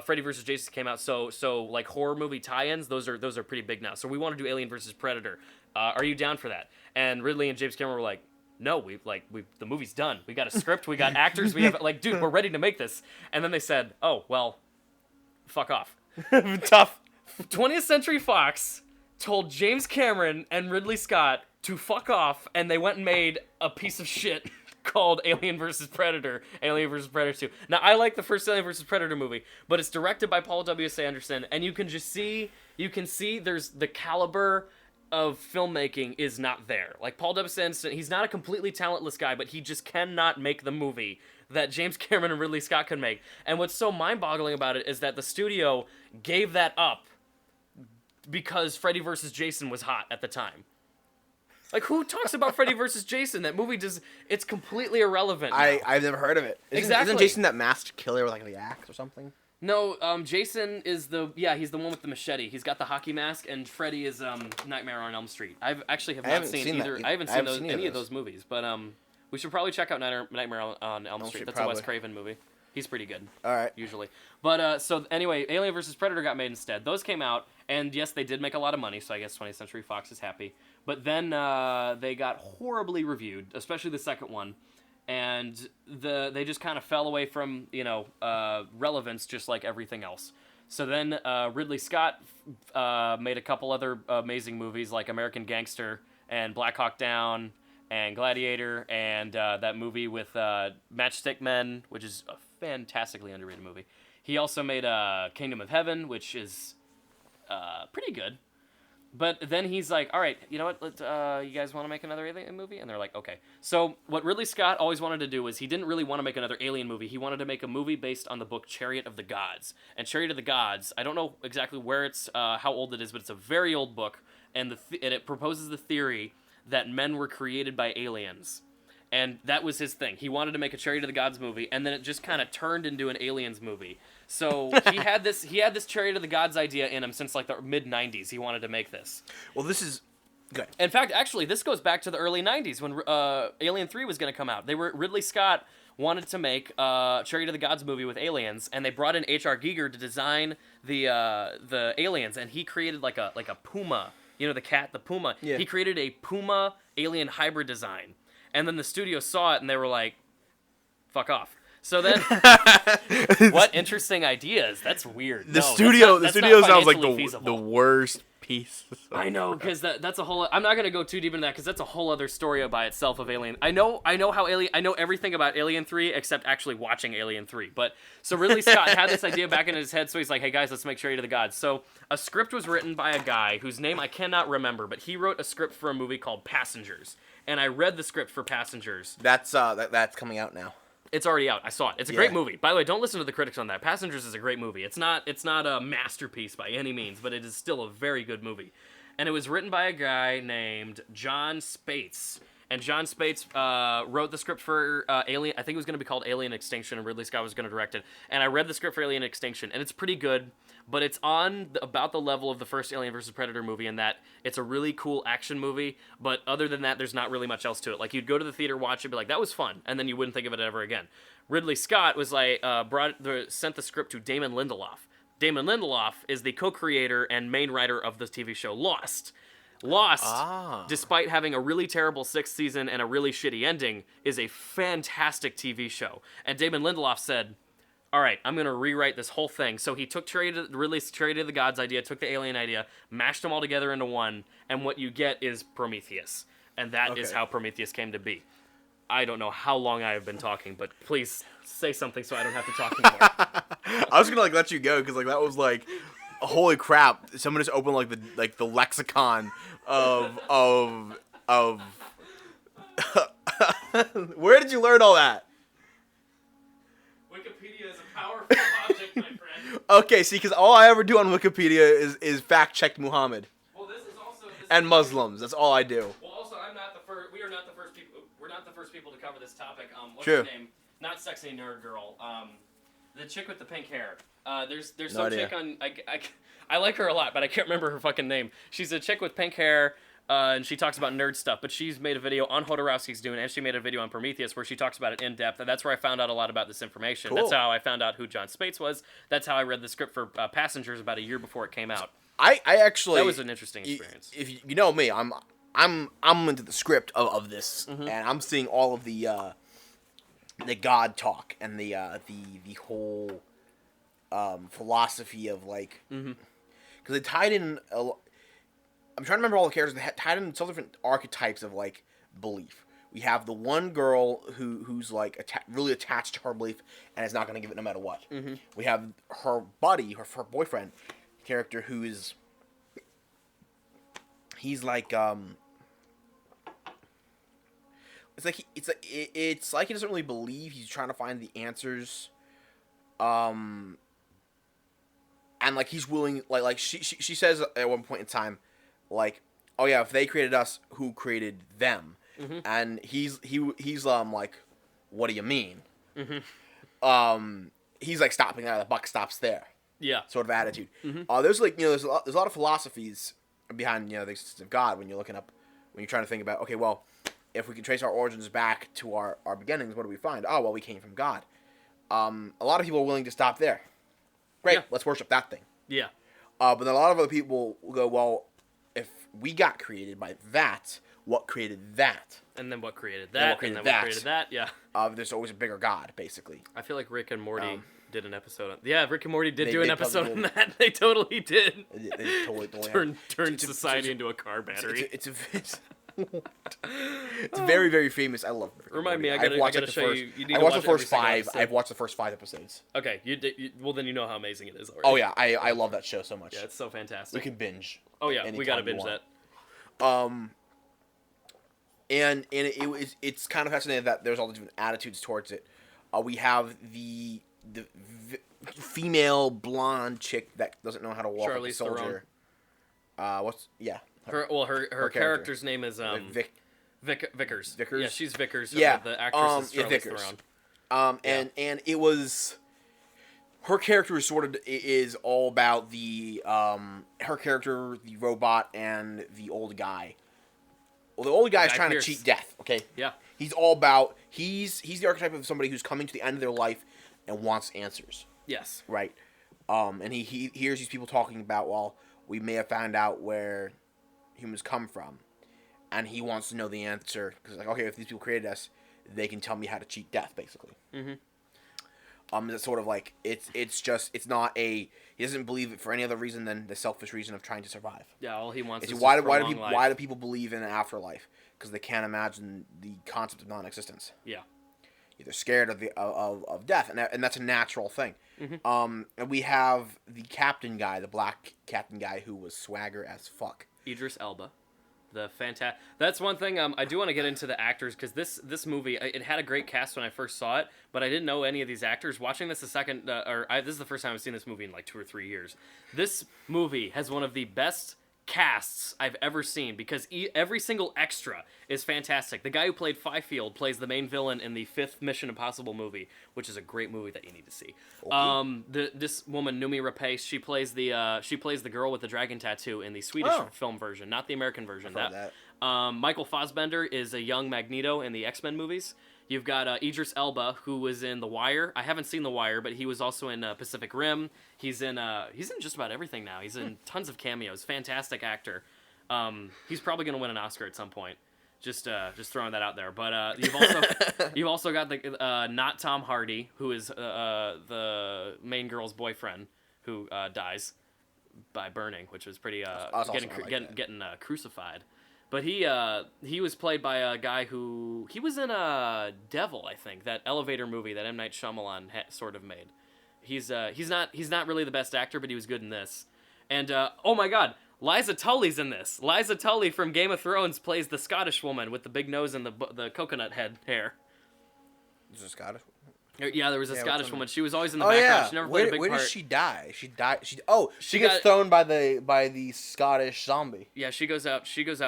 Freddy vs. Jason came out, so like horror movie tie-ins, those are pretty big now. So we want to do Alien vs. Predator. Are you down for that? And Ridley and James Cameron were like, no, the movie's done. We got a script, we got actors, we have dude, we're ready to make this. And then they said, oh, well, fuck off. Tough. 20th Century Fox told James Cameron and Ridley Scott to fuck off, and they went and made a piece of shit called Alien vs. Predator, Alien vs. Predator 2. Now, I like the first Alien vs. Predator movie, but it's directed by Paul W.S. Anderson, and you can see there's the caliber of filmmaking is not there. Like, Paul W.S. Anderson, he's not a completely talentless guy, but he just cannot make the movie that James Cameron and Ridley Scott could make. And what's so mind-boggling about it is that the studio gave that up because Freddy vs. Jason was hot at the time. Like, who talks about Freddy vs. Jason? That movie it's completely irrelevant now. I've never heard of it. Isn't Jason that masked killer with like the axe or something? No, Jason is he's the one with the machete. He's got the hockey mask, and Freddy is Nightmare on Elm Street. I haven't seen either. I haven't seen any of those movies, but we should probably check out Nightmare on Elm Street. That's probably a Wes Craven movie. He's pretty good. All right. Usually. But, so, anyway, Alien vs. Predator got made instead. Those came out, and yes, they did make a lot of money, so I guess 20th Century Fox is happy. But then they got horribly reviewed, especially the second one, and they just kind of fell away from, relevance, just like everything else. So then Ridley Scott made a couple other amazing movies, like American Gangster and Black Hawk Down and Gladiator, and that movie with Matchstick Men, which is a fantastically underrated movie. He also made Kingdom of Heaven, which is pretty good. But then he's like, all right, you know what? You guys want to make another Alien movie? And they're like, okay. So what Ridley Scott always wanted to do was he didn't really want to make another Alien movie. He wanted to make a movie based on the book Chariot of the Gods. And Chariot of the Gods, I don't know exactly where it's, how old it is, but it's a very old book. And it proposes the theory that men were created by aliens. And that was his thing. He wanted to make a Chariot of the Gods movie, and then it just kind of turned into an Aliens movie. So he had this Chariot of the Gods idea in him since like the mid-90s. He wanted to make this. Well, this is good. In fact, actually, this goes back to the early 90s when Alien 3 was going to come out. Ridley Scott wanted to make a Chariot of the Gods movie with aliens, and they brought in H.R. Giger to design the aliens, and he created like a puma. You know, the cat, the puma. Yeah. He created a puma alien hybrid design. And then the studio saw it, and they were like, fuck off. So then, what interesting ideas. That's weird. The studio sounds like the worst piece. I know, because that's a whole. I'm not gonna go too deep into that because that's a whole other story by itself of Alien. I know how Alien. I know everything about Alien 3 except actually watching Alien 3. But so Ridley Scott had this idea back in his head, so he's like, "Hey guys, let's make Chariots of the Gods." So a script was written by a guy whose name I cannot remember, but he wrote a script for a movie called Passengers, and I read the script for Passengers. That's coming out now. It's already out. I saw it. It's a great movie. By the way, don't listen to the critics on that. Passengers is a great movie. It's not a masterpiece by any means, but it is still a very good movie. And it was written by a guy named John Spates. And John Spates wrote the script for Alien. I think it was going to be called Alien Extinction, and Ridley Scott was going to direct it. And I read the script for Alien Extinction, and it's pretty good, but it's about the level of the first Alien vs. Predator movie in that it's a really cool action movie, but other than that, there's not really much else to it. Like, you'd go to the theater, watch it, be like, that was fun, and then you wouldn't think of it ever again. Ridley Scott was like, sent the script to Damon Lindelof. Damon Lindelof is the co-creator and main writer of the TV show Lost. Lost, despite having a really terrible sixth season and a really shitty ending, is a fantastic TV show. And Damon Lindelof said, all right, I'm going to rewrite this whole thing. So he took Chariots of the Gods idea, took the Alien idea, mashed them all together into one, and what you get is Prometheus. And that is how Prometheus came to be. I don't know how long I have been talking, but please say something so I don't have to talk anymore. I was going to let you go because that was holy crap! Someone just opened the lexicon of Where did you learn all that? Wikipedia is a powerful object, my friend. Okay, see, because all I ever do on Wikipedia is fact check Muhammad. Well, this is also and Muslims. That's all I do. Well, also, I'm not the first. We are not the first people. We're not the first people to cover this topic. What's True. her name? Not sexy nerd girl. The chick with the pink hair. There's some chick on. I like her a lot, but I can't remember her fucking name. She's a chick with pink hair, and she talks about nerd stuff. But she's made a video on Hodorowski's Dune, and she made a video on Prometheus where she talks about it in depth. And that's where I found out a lot about this information. Cool. That's how I found out who John Spates was. That's how I read the script for Passengers about a year before it came out. I actually that was an interesting experience. If you know me, I'm into the script of this, and I'm seeing all of the God talk and the whole philosophy of because they tied in. I'm trying to remember all the characters. They tied in some different archetypes of belief. We have the one girl who's really attached to her belief and is not going to give it no matter what. Mm-hmm. We have her buddy, her boyfriend character, who is he's it's like he doesn't really believe. He's trying to find the answers, and he's willing. She says at one point in time, oh yeah, if they created us, who created them? Mm-hmm. And he's what do you mean? Mm-hmm. He's stopping there. The buck stops there. Yeah. Sort of attitude. Mm-hmm. There's there's a lot of philosophies behind the existence of God when you're trying to think about, okay, well, if we can trace our origins back to our beginnings, what do we find? Oh, well, we came from God. A lot of people are willing to stop there. Great, let's worship that thing. Yeah. But then a lot of other people will go, well, if we got created by that, what created that? And then what created that? What created that? Yeah. There's always a bigger God, basically. I feel like Rick and Morty did an episode on... Yeah, Rick and Morty did do an episode on that. They totally did. They totally turned society into a car battery. It's very, very famous. I love Rick and Remind me, Morty. I gotta show you. I watched the first 5. I've watched the first 5 episodes. Okay, well then you know how amazing it is already. Oh yeah, I love that show so much. Yeah, it's so fantastic. We can binge. Oh yeah, we gotta binge that. And it's kind of fascinating that there's all the different attitudes towards it. We have the female blonde chick that doesn't know how to walk like a soldier. Her character's name is Vickers. Vickers. Yeah, she's Vickers. Yeah, the actress is Charlize Vickers. Theron. And it was her character is all about her character, the robot, and the old guy. Well, the old guy's trying to cheat death. Okay. Yeah. He's all about he's the archetype of somebody who's coming to the end of their life and wants answers. Yes. Right. And he hears these people talking about, well, we may have found out where humans come from, and he wants to know the answer because okay, if these people created us, they can tell me how to cheat death, basically. It's sort of like it's not a he doesn't believe it for any other reason than the selfish reason of trying to survive. Yeah, all he wants is why just do prolong life. people believe in an afterlife? Because they can't imagine the concept of non-existence. Yeah. They're scared of death, and that's a natural thing. Mm-hmm. And we have the captain guy, the black captain guy, who was swagger as fuck. Idris Elba. That's one thing I do want to get into the actors, because this movie, it had a great cast when I first saw it, but I didn't know any of these actors. Watching this this is the first time I've seen this movie in like 2 or 3 years. This movie has one of the best casts I've ever seen, because every single extra is fantastic. The guy who played Fifield plays the main villain in the 5th Mission Impossible movie, which is a great movie that you need to see. Okay. This woman, Noomi Rapace, she plays the girl with the dragon tattoo in the Swedish film version, not the American version. Michael Fassbender is a young Magneto in the X-Men movies. You've got Idris Elba, who was in The Wire. I haven't seen The Wire, but he was also in Pacific Rim. He's in just about everything now. He's in tons of cameos. Fantastic actor. He's probably going to win an Oscar at some point. Just throwing that out there. But you've also got the not Tom Hardy, who is the main girl's boyfriend, who dies by burning, which was pretty getting crucified. But he was played by a guy who he was in Devil, I think, that elevator movie that M. Night Shyamalan sort of made. He's not really the best actor, but he was good in this. And oh my God, Liza Tully's in this. Liza Tully from Game of Thrones plays the Scottish woman with the big nose and the coconut head hair. Is it Scottish? Yeah, there was a Scottish woman. She was always in the background. Yeah. She never played a big part. Where did she die? She gets thrown by the Scottish zombie. Yeah, she goes out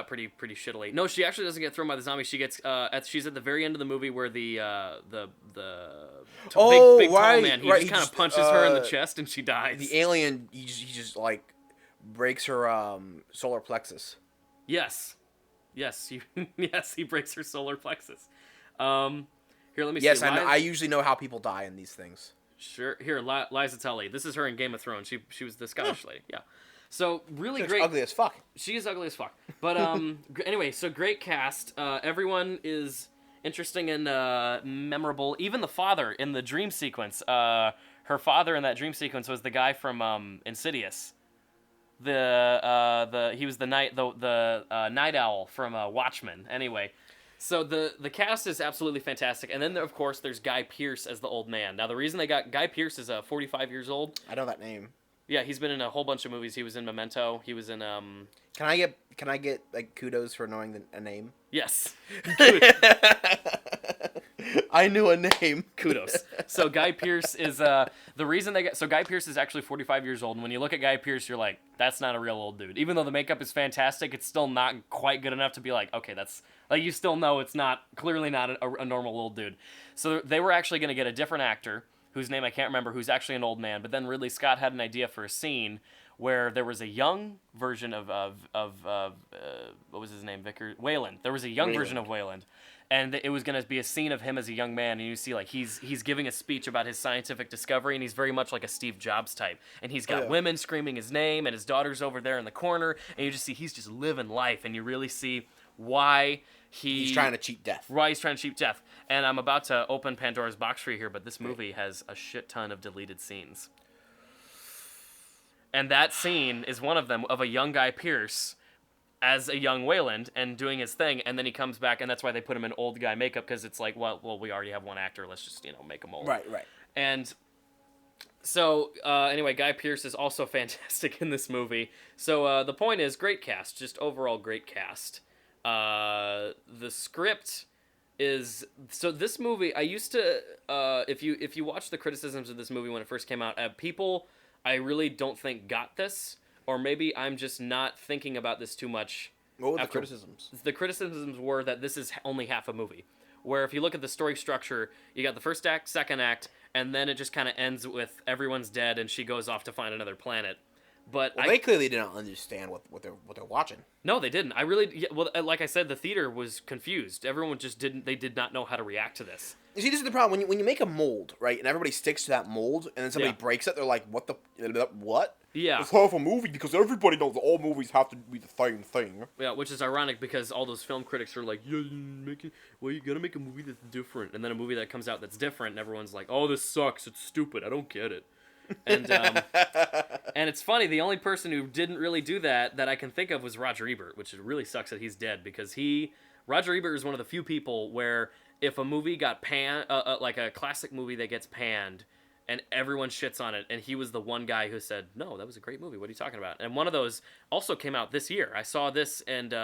pretty shittily. No, she actually doesn't get thrown by the zombie. She gets she's at the very end of the movie where the big tall man, he just kind of punches her in the chest and she dies. The alien, he just like breaks her solar plexus. Yes, he breaks her solar plexus. Here, let me see. Yes, I usually know how people die in these things. Sure. Here, Liza Tully. This is her in Game of Thrones. She was the Scottish lady. Yeah. So really She's great. Ugly as fuck. She is ugly as fuck. But anyway, so great cast. Everyone is interesting and memorable. Even the father in the dream sequence. Her father in that dream sequence was the guy from Insidious. He was the night owl from Watchmen. Anyway. So the cast is absolutely fantastic, and then of course there's Guy Pearce as the old man. Now the reason they got Guy Pearce is 45 years old. I know that name. Yeah, he's been in a whole bunch of movies. He was in Memento. He was in Can I get like kudos for knowing a name? Yes. I knew a name. Kudos. So Guy Pearce is the reason Guy Pearce is actually 45 years old, and when you look at Guy Pearce, you're like, that's not a real old dude. Even though the makeup is fantastic, it's still not quite good enough to be like, okay, that's like, you still know it's clearly not a normal old dude. So they were actually going to get a different actor whose name I can't remember, who's actually an old man. But then Ridley Scott had an idea for a scene where there was a young version of what was his name? Wayland. There was a young version of Wayland. And it was going to be a scene of him as a young man, and you see like he's giving a speech about his scientific discovery, and he's very much like a Steve Jobs type. And he's got women screaming his name, and his daughter's over there in the corner, and you just see he's just living life, and you really see why he's trying to cheat death. Why he's trying to cheat death. And I'm about to open Pandora's box for you here, but this movie has a shit ton of deleted scenes. And that scene is one of them, of a young Guy Pearce as a young Wayland and doing his thing, and then he comes back, and that's why they put him in old guy makeup, because it's like, well, we already have one actor, let's just, make him old. Right. And so, anyway, Guy Pearce is also fantastic in this movie. So, the point is, great cast, just overall great cast. The script is, so this movie, I used to, if you watch the criticisms of this movie when it first came out, people, I really don't think got this, or maybe I'm just not thinking about this too much. What were the criticisms? The criticisms were that this is only half a movie. Where if you look at the story structure, you got the first act, second act, and then it just kind of ends with everyone's dead and she goes off to find another planet. But they clearly didn't understand what they're watching. No, they didn't. Well, like I said, the theater was confused. Everyone just did not know how to react to this. You see, this is the problem. When you make a mold, right, and everybody sticks to that mold, and then somebody breaks it, they're like, what? Yeah. It's half a movie because everybody knows all movies have to be the same thing. Yeah, which is ironic because all those film critics are like, yeah, you gotta make a movie that's different. And then a movie that comes out that's different, and everyone's like, oh, this sucks. It's stupid. I don't get it. And and it's funny, the only person who didn't really do that I can think of was Roger Ebert, which it really sucks that he's dead because Roger Ebert is one of the few people where if a movie got panned, like a classic movie that gets panned and everyone shits on it, and he was the one guy who said, no, that was a great movie, what are you talking about? And one of those also came out this year. I saw this and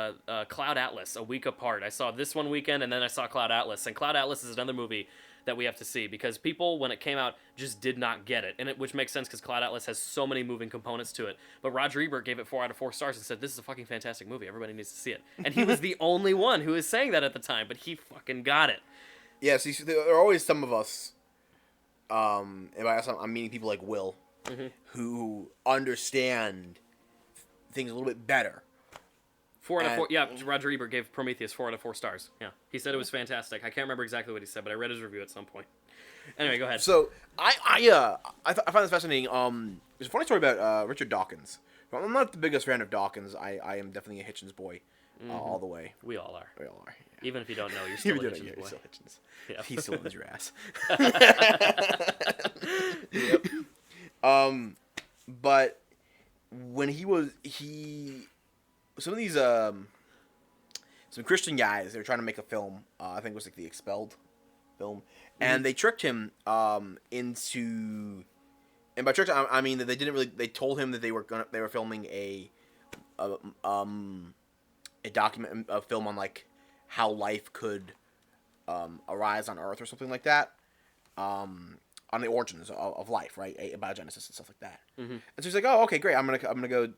Cloud Atlas a week apart. I saw this one weekend and then I saw Cloud Atlas, and Cloud Atlas is another movie that we have to see because people, when it came out, just did not get it, which makes sense because Cloud Atlas has so many moving components to it. But Roger Ebert gave it 4 out of 4 stars and said, this is a fucking fantastic movie. Everybody needs to see it. And he was the only one who was saying that at the time, but he fucking got it. Yeah, see, there are always some of us, and by us, I'm meaning people like Will, who understand things a little bit better. 4 out of 4. Yeah, Roger Ebert gave Prometheus 4 out of 4 stars. Yeah, he said it was fantastic. I can't remember exactly what he said, but I read his review at some point. Anyway, go ahead. So I find this fascinating. There's a funny story about Richard Dawkins. Well, I'm not the biggest fan of Dawkins. I am definitely a Hitchens boy, all the way. We all are. We all are. Yeah. Even if you don't know, you're still a Hitchens boy. Still Hitchens. Yeah. He still owns your ass. Yep. But when some of these some Christian guys, they were trying to make a film. I think it was like the Expelled film, and they tricked him into. And by tricked, I mean that they didn't really. They told him that they were filming a film on like how life could arise on Earth or something like that. On the origins of life, right? Abiogenesis and stuff like that. And so he's like, "Oh, okay, great. I'm gonna go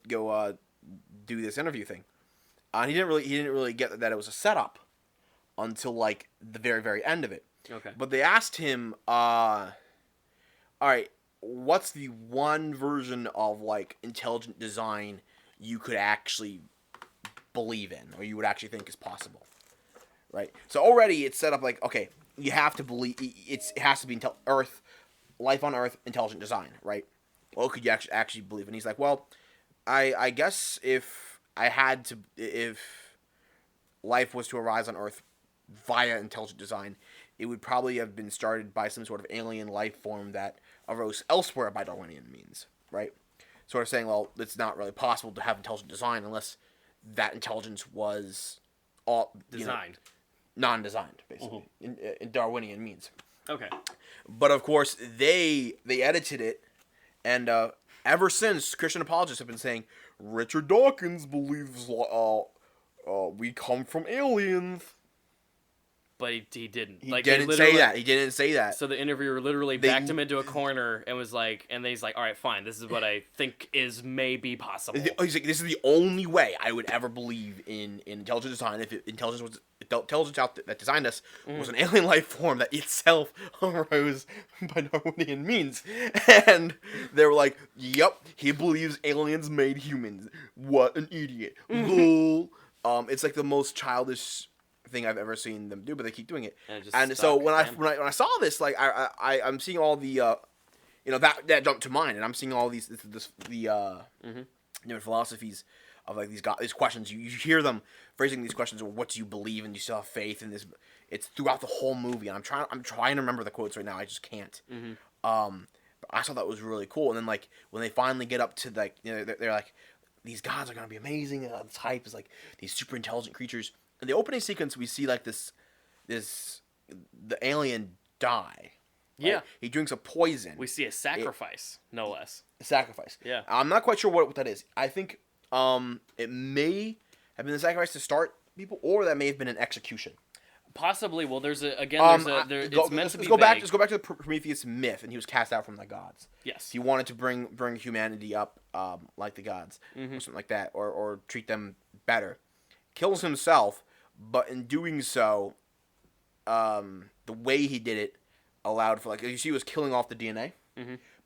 do this interview thing." And he didn't really get that it was a setup until like the very, very end of it. Okay. But they asked him, "All right, what's the one version of like intelligent design you could actually believe in, or you would actually think is possible?" Right. So already it's set up like, okay, you have to believe it has to be life on Earth, intelligent design, right? Well, could you actually believe? And he's like, well, I guess if life was to arise on Earth via intelligent design, it would probably have been started by some sort of alien life form that arose elsewhere by Darwinian means, right? Sort of saying, well, it's not really possible to have intelligent design unless that intelligence was all designed. Non-designed, basically, in Darwinian means. Okay. But of course, they edited it, and ever since, Christian apologists have been saying Richard Dawkins believes we come from aliens. But he didn't. He didn't say that. He didn't say that. So the interviewer literally backed him into a corner and was like, and he's like, all right, fine, this is what I think is maybe possible. He's like, this is the only way I would ever believe in intelligent design. If intelligence out that designed us was an alien life form that itself arose by Darwinian means. And they were like, yep, he believes aliens made humans. What an idiot. Lol. It's like the most childish thing I've ever seen them do, but they keep doing it. And so when I saw this, like I'm seeing all the that jumped to mind, and I'm seeing all these different philosophies of like these questions. You hear them phrasing these questions, well, what do you believe, and you still have faith in this. It's throughout the whole movie, and I'm trying to remember the quotes right now. I just can't. But I thought that was really cool. And then like when they finally get up to like they're like, these gods are gonna be amazing. And the type is like these super intelligent creatures. In the opening sequence, we see like the alien die. Right? Yeah. He drinks a poison. We see a sacrifice, no less. A sacrifice. Yeah. I'm not quite sure what that is. I think it may have been the sacrifice to start people, or that may have been an execution. Possibly. Well, it's meant to be vague. Let's go back to the Prometheus myth, and he was cast out from the gods. Yes. He wanted to bring humanity up like the gods, or something like that, or treat them better. Kills himself, but in doing so, the way he did it allowed for, like, you see, he was killing off the DNA,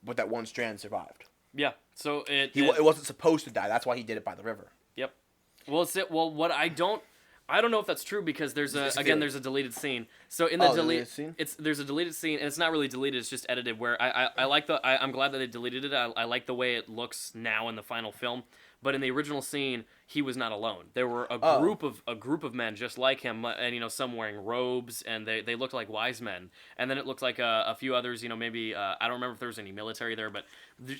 but that one strand survived. Yeah. So It wasn't supposed to die. That's why he did it by the river. Yep. Well, what I don't know if that's true because there's a deleted scene. So in the deleted scene, there's a deleted scene and it's not really deleted. It's just edited. Where I'm glad that they deleted it. I like the way it looks now in the final film. But in the original scene, he was not alone. There were a group of men just like him, and some wearing robes, and they looked like wise men. And then it looked like a few others. Maybe I don't remember if there was any military there, but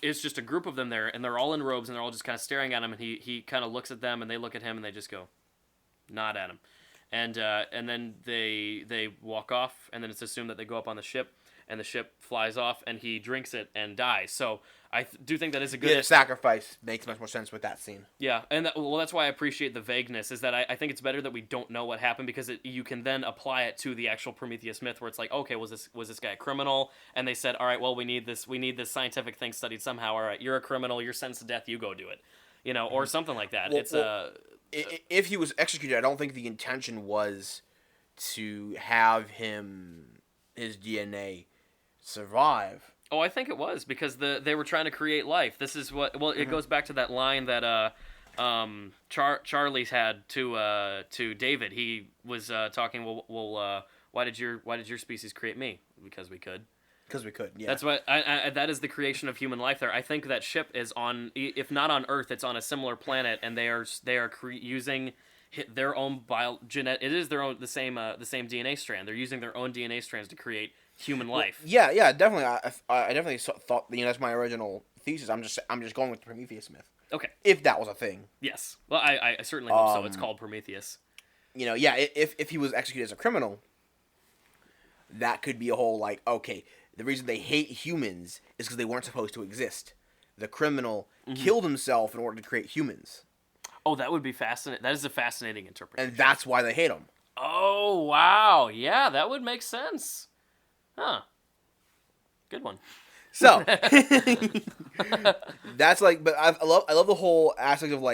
it's just a group of them there, and they're all in robes, and they're all just kind of staring at him. And he kind of looks at them, and they look at him, and they just go, nod at him, and then they walk off, and then it's assumed that they go up on the ship, and the ship flies off, and he drinks it and dies. So I do think that is a good... Yeah, sacrifice makes much more sense with that scene. Yeah, and that's why I appreciate the vagueness, is that I think it's better that we don't know what happened, because you can then apply it to the actual Prometheus myth, where it's like, okay, was this guy a criminal? And they said, all right, well, we need this scientific thing studied somehow. All right, you're a criminal, you're sentenced to death, you go do it. Or something like that. If he was executed, I don't think the intention was to have his DNA survive. Oh, I think it was, because they were trying to create life. This is what... Well, it goes back to that line that Charlie's had to David. He was talking, well, why did your species create me? Because we could. Because we could, yeah. That's what... that is the creation of human life there. I think that ship is on... If not on Earth, it's on a similar planet, and they are using their own it is their own the same DNA strand. They're using their own DNA strands to create human life. Well, yeah, definitely. I definitely thought that's my original thesis. I'm just going with the Prometheus myth. Okay. If that was a thing. Yes. Well, I certainly hope so. It's called Prometheus. Yeah. If he was executed as a criminal, that could be a whole okay. The reason they hate humans is because they weren't supposed to exist. The criminal killed himself in order to create humans. Oh, that would be fascinating. That is a fascinating interpretation. And that's why they hate him. Oh, wow. Yeah, that would make sense. Huh. Good one. So, that's but I love the whole aspect of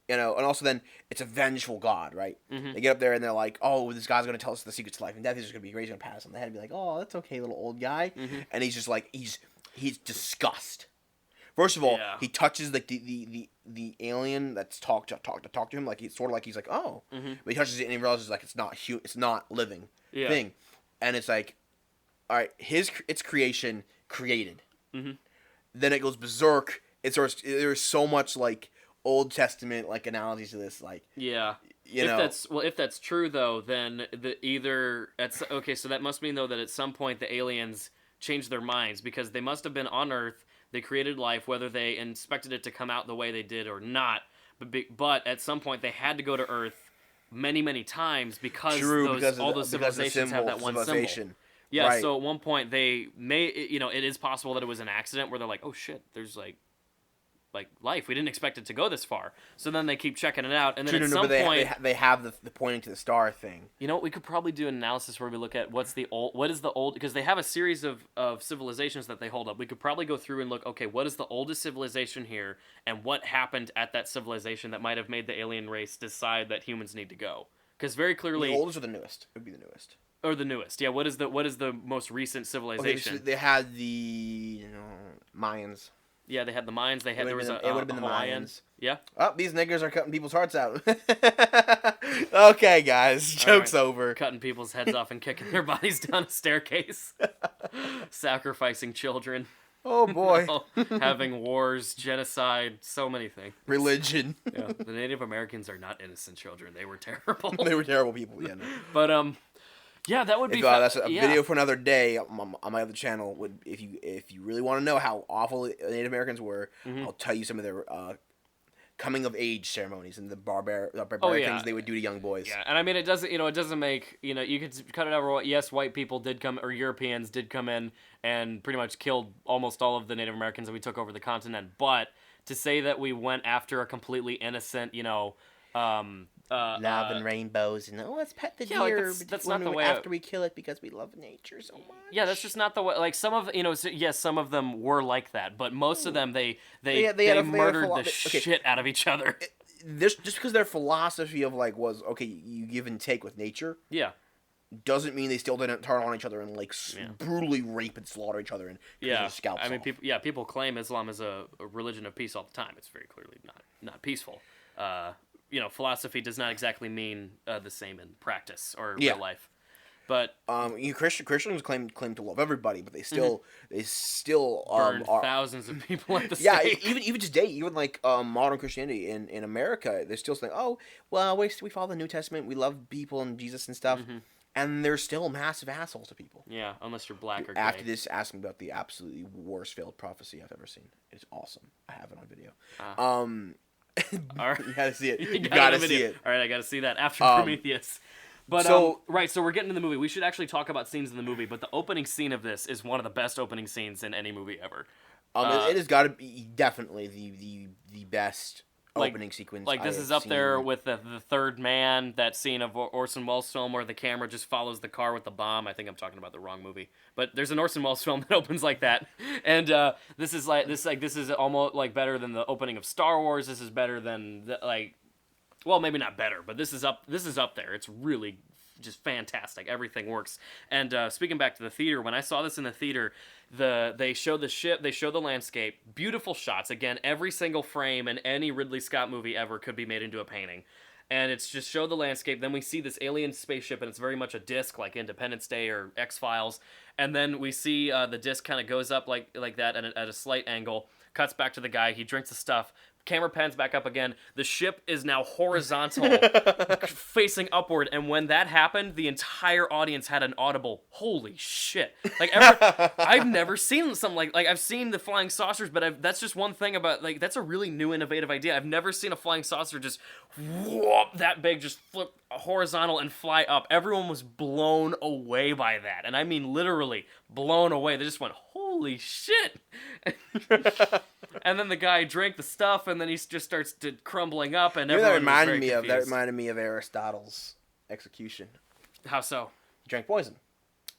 and also then it's a vengeful god, right? Mm-hmm. They get up there and they're like, oh, this guy's going to tell us the secrets to life and death. He's just going to be great. He's going to pat us on the head and be like, oh, that's okay, little old guy. Mm-hmm. And he's just he's disgust. First of all, he touches the alien that's talk to him, he's sort of he's like, oh, but he touches it and he realizes it's not living thing, and it's like, all right, its creation created. Mm-hmm. Then it goes berserk. There's so much Old Testament analogies to this, If that's true though, then so that must mean though that at some point the aliens changed their minds, because they must have been on Earth. They created life, whether they expected it to come out the way they did or not. But at some point, they had to go to Earth many, many times because all those civilizations have that one symbol. Yeah, right. So at one point, they may... it is possible that it was an accident where they're like, oh shit, there's life. We didn't expect it to go this far. So then they keep checking it out, and then at some point... They have the pointing to the star thing. We could probably do an analysis where we look at what is the old... Because they have a series of civilizations that they hold up. We could probably go through and look, okay, what is the oldest civilization here, and what happened at that civilization that might have made the alien race decide that humans need to go? Because very clearly... The oldest or the newest? It would be the newest. Or the newest. Yeah, what is the most recent civilization? Okay, they had the Mayans. Yeah, they had the Mayans. It would have been the Mayans. Yeah. Oh, these niggers are cutting people's hearts out. Okay, guys, joke's over. Cutting people's heads off and kicking their bodies down a staircase. Sacrificing children. Oh boy. Having wars, genocide, so many things. Religion. Yeah, the Native Americans are not innocent children. They were terrible. They were terrible people. Yeah. No. But yeah, that would be. That's a video for another day on my other channel. If you really want to know how awful Native Americans were, I'll tell you some of their coming of age ceremonies and the barbaric things they would do to young boys. Yeah, and I mean it doesn't make you could cut it over. Yes, white people did come, or Europeans did come in and pretty much killed almost all of the Native Americans, and we took over the continent. But to say that we went after a completely innocent, love and rainbows and let's pet the deer. That's not the way. After we kill it because we love nature so much. Yeah, that's just not the way. Some of yes, some of them were like that, but most of them they murdered the shit out of each other. Just because their philosophy of was okay, you give and take with nature. Yeah. doesn't mean they still didn't turn on each other and like brutally rape and slaughter each other and cut their scalps off. People claim Islam is a religion of peace all the time. It's very clearly not peaceful. Philosophy does not exactly mean the same in practice or real life. But Christians claim to love everybody, but they still burned thousands of people at the stake. Even today, even like modern Christianity in America, they're still saying, oh well, we follow the New Testament, we love people and Jesus and stuff, and they're still massive assholes to people. Yeah, unless you're black or gay. After this, ask me about the absolutely worst failed prophecy I've ever seen. It's awesome. I have it on video. All right. You gotta see it. You gotta see it. All right, I gotta see that after Prometheus. But so we're getting to the movie. We should actually talk about scenes in the movie, but the opening scene of this is one of the best opening scenes in any movie ever. It has got to be definitely the best opening sequence. Like this is up there with the Third Man, that scene of Orson Welles' film where the camera just follows the car with the bomb. I think I'm talking about the wrong movie, but there's an Orson Welles film that opens like that, and this is almost like better than the opening of Star Wars. This is better than well, maybe not better, but this is up there. It's really just fantastic. Everything works. And speaking back to the theater, when I saw this in the theater, they show the ship, they show the landscape, beautiful shots. Again, every single frame in any Ridley Scott movie ever could be made into a painting. And it's just show the landscape. Then we see this alien spaceship, and it's very much a disc, like Independence Day or X-Files. And then we see the disc kind of goes up like that at a slight angle, cuts back to the guy. He drinks the stuff. Camera pans back up again. The ship is now horizontal, facing upward. And when that happened, the entire audience had an audible, holy shit. I've never seen something like I've seen the flying saucers, but that's just one thing about, that's a really new, innovative idea. I've never seen a flying saucer just whoop, that big, just flip horizontal and fly up. Everyone was blown away by that. And I mean literally blown away. They just went, holy shit. And then the guy drank the stuff, and then he just starts crumbling up, and everyone that reminded me of Aristotle's execution. How so? He drank poison.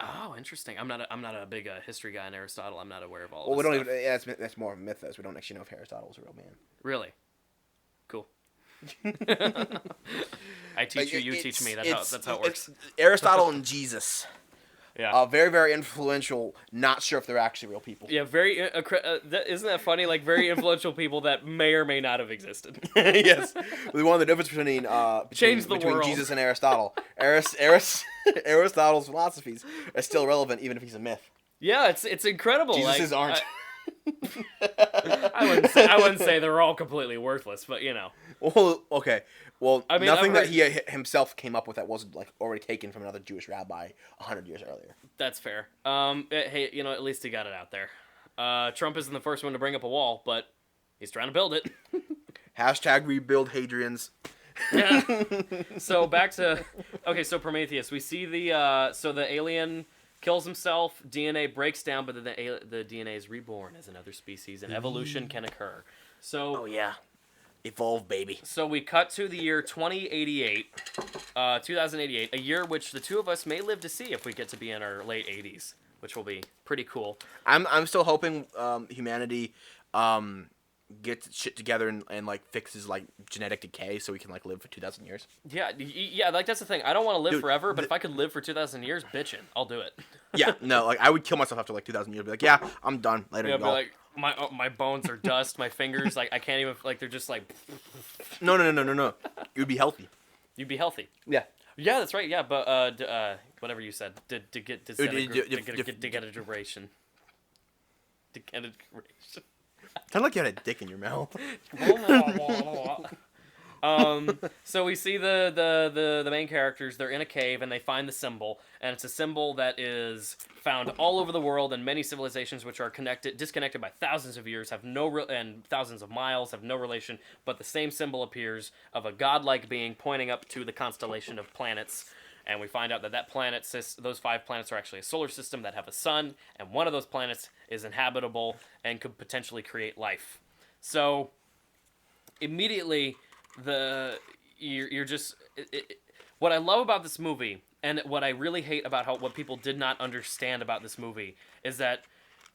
Oh, interesting. I'm not a big history guy in Aristotle. I'm not aware of all. Well, we don't stuff. even. That's more of a mythos. We don't actually know if Aristotle was a real man. Really? Cool. I teach you teach me. That's how it works. Aristotle and Jesus. Yeah. Very, very influential. Not sure if they're actually real people. Yeah, very. Isn't that funny? Like, very influential people that may or may not have existed. Yes. We wanted the difference between world. Jesus and Aristotle. Aristotle's philosophies are still relevant, even if he's a myth. Yeah, it's incredible. Jesus's aren't. I wouldn't say they're all completely worthless, but you know. Well, okay. Well, I mean, nothing that he himself came up with that wasn't already taken from another Jewish rabbi 100 years earlier. That's fair. Hey, at least he got it out there. Trump isn't the first one to bring up a wall, but he's trying to build it. # rebuild Hadrian's. So back to so Prometheus. We see the alien kills himself. DNA breaks down, but the DNA is reborn as another species, and evolution can occur. So. Oh yeah. Evolve, baby. So we cut to the year 2088, a year which the two of us may live to see if we get to be in our late 80s, which will be pretty cool. I'm still hoping humanity gets shit together and fixes genetic decay so we can live for 2,000 years. Yeah, that's the thing. I don't want to live forever, but if I could live for 2,000 years, bitchin', I'll do it. Yeah, no, I would kill myself after 2,000 years. Be like, yeah, I'm done. Later, yeah, y'all. My bones are dust. My fingers, I can't even, they're just No. You'd be healthy. You'd be healthy. Yeah. Yeah, that's right. Yeah, but whatever you said, degeneration. Sound like you had a dick in your mouth. So we see the main characters. They're in a cave and they find the symbol, and it's a symbol that is found all over the world, and many civilizations which are disconnected by thousands of years and thousands of miles have no relation, but the same symbol appears of a godlike being pointing up to the constellation of planets. And we find out that planet, those 5 planets are actually a solar system that have a sun, and one of those planets is inhabitable and could potentially create life. So immediately, what I love about this movie, and what I really hate about what people did not understand about this movie, is that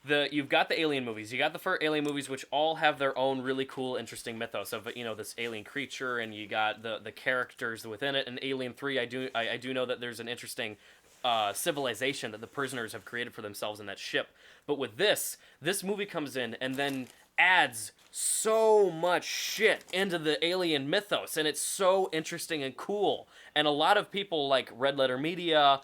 you've got the Alien movies. You got the first Alien movies, which all have their own really cool, interesting mythos of this alien creature, and you got the characters within it. And Alien 3, I do know that there's an interesting civilization that the prisoners have created for themselves in that ship. But with this movie comes in and then adds so much shit into the alien mythos, and it's so interesting and cool. And a lot of people like Red Letter Media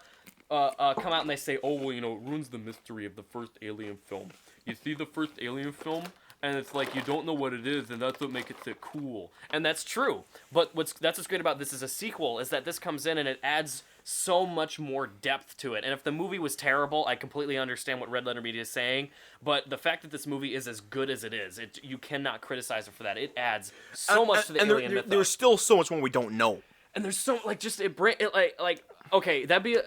come out and they say, oh, well, it ruins the mystery of the first Alien film. You see the first Alien film, and it's like you don't know what it is, and that's what makes it so cool. And that's true. But that's what's great about this as a sequel is that this comes in and it adds so much more depth to it. And if the movie was terrible, I completely understand what Red Letter Media is saying. But the fact that this movie is as good as it is, you cannot criticize it for that. It adds so much to the alien mythos. There's still so much more we don't know. And there's so okay, that'd be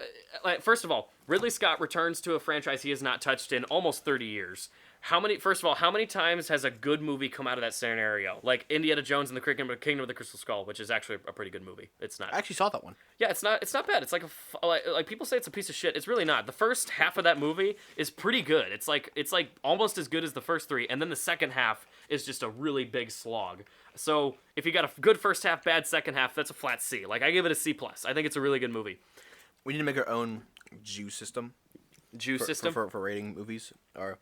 first of all, Ridley Scott returns to a franchise he has not touched in almost 30 years. How many times has a good movie come out of that scenario? Like Indiana Jones and the Kingdom of the Crystal Skull, which is actually a pretty good movie. It's not. I actually saw that one. Yeah, it's not bad. It's like people say it's a piece of shit. It's really not. The first half of that movie is pretty good. It's like almost as good as the first three, and then the second half is just a really big slog. So if you got a good first half, bad second half, that's a flat C. Like I give it a C+. I think it's a really good movie. We need to make our own Jew system. System for rating movies or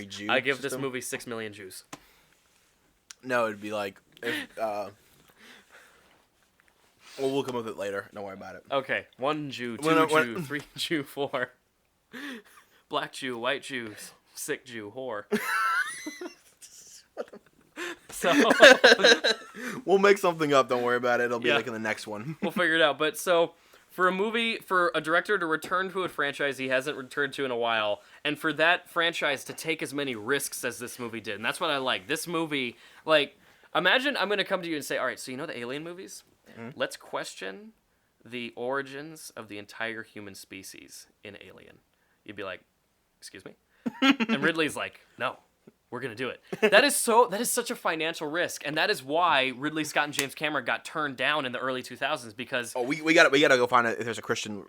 Jew. I give this movie 6 million Jews. No, it'd be like, we'll come up with it later. Don't worry about it. Okay, 1 Jew, 2 Jew, 3 Jew, 4 black Jew, white Jew, sick Jew, whore. So we'll make something up. Don't worry about it. It'll be like in the next one. We'll figure it out. But so. For a director to return to a franchise he hasn't returned to in a while, and for that franchise to take as many risks as this movie did, and that's what I like. This movie, imagine I'm going to come to you and say, all right, so the Alien movies? Mm-hmm. Let's question the origins of the entire human species in Alien. You'd be like, excuse me? And Ridley's like, no. We're going to do it. That is such a financial risk, and that is why Ridley Scott and James Cameron got turned down in the early 2000s because we got to go find if there's a Christian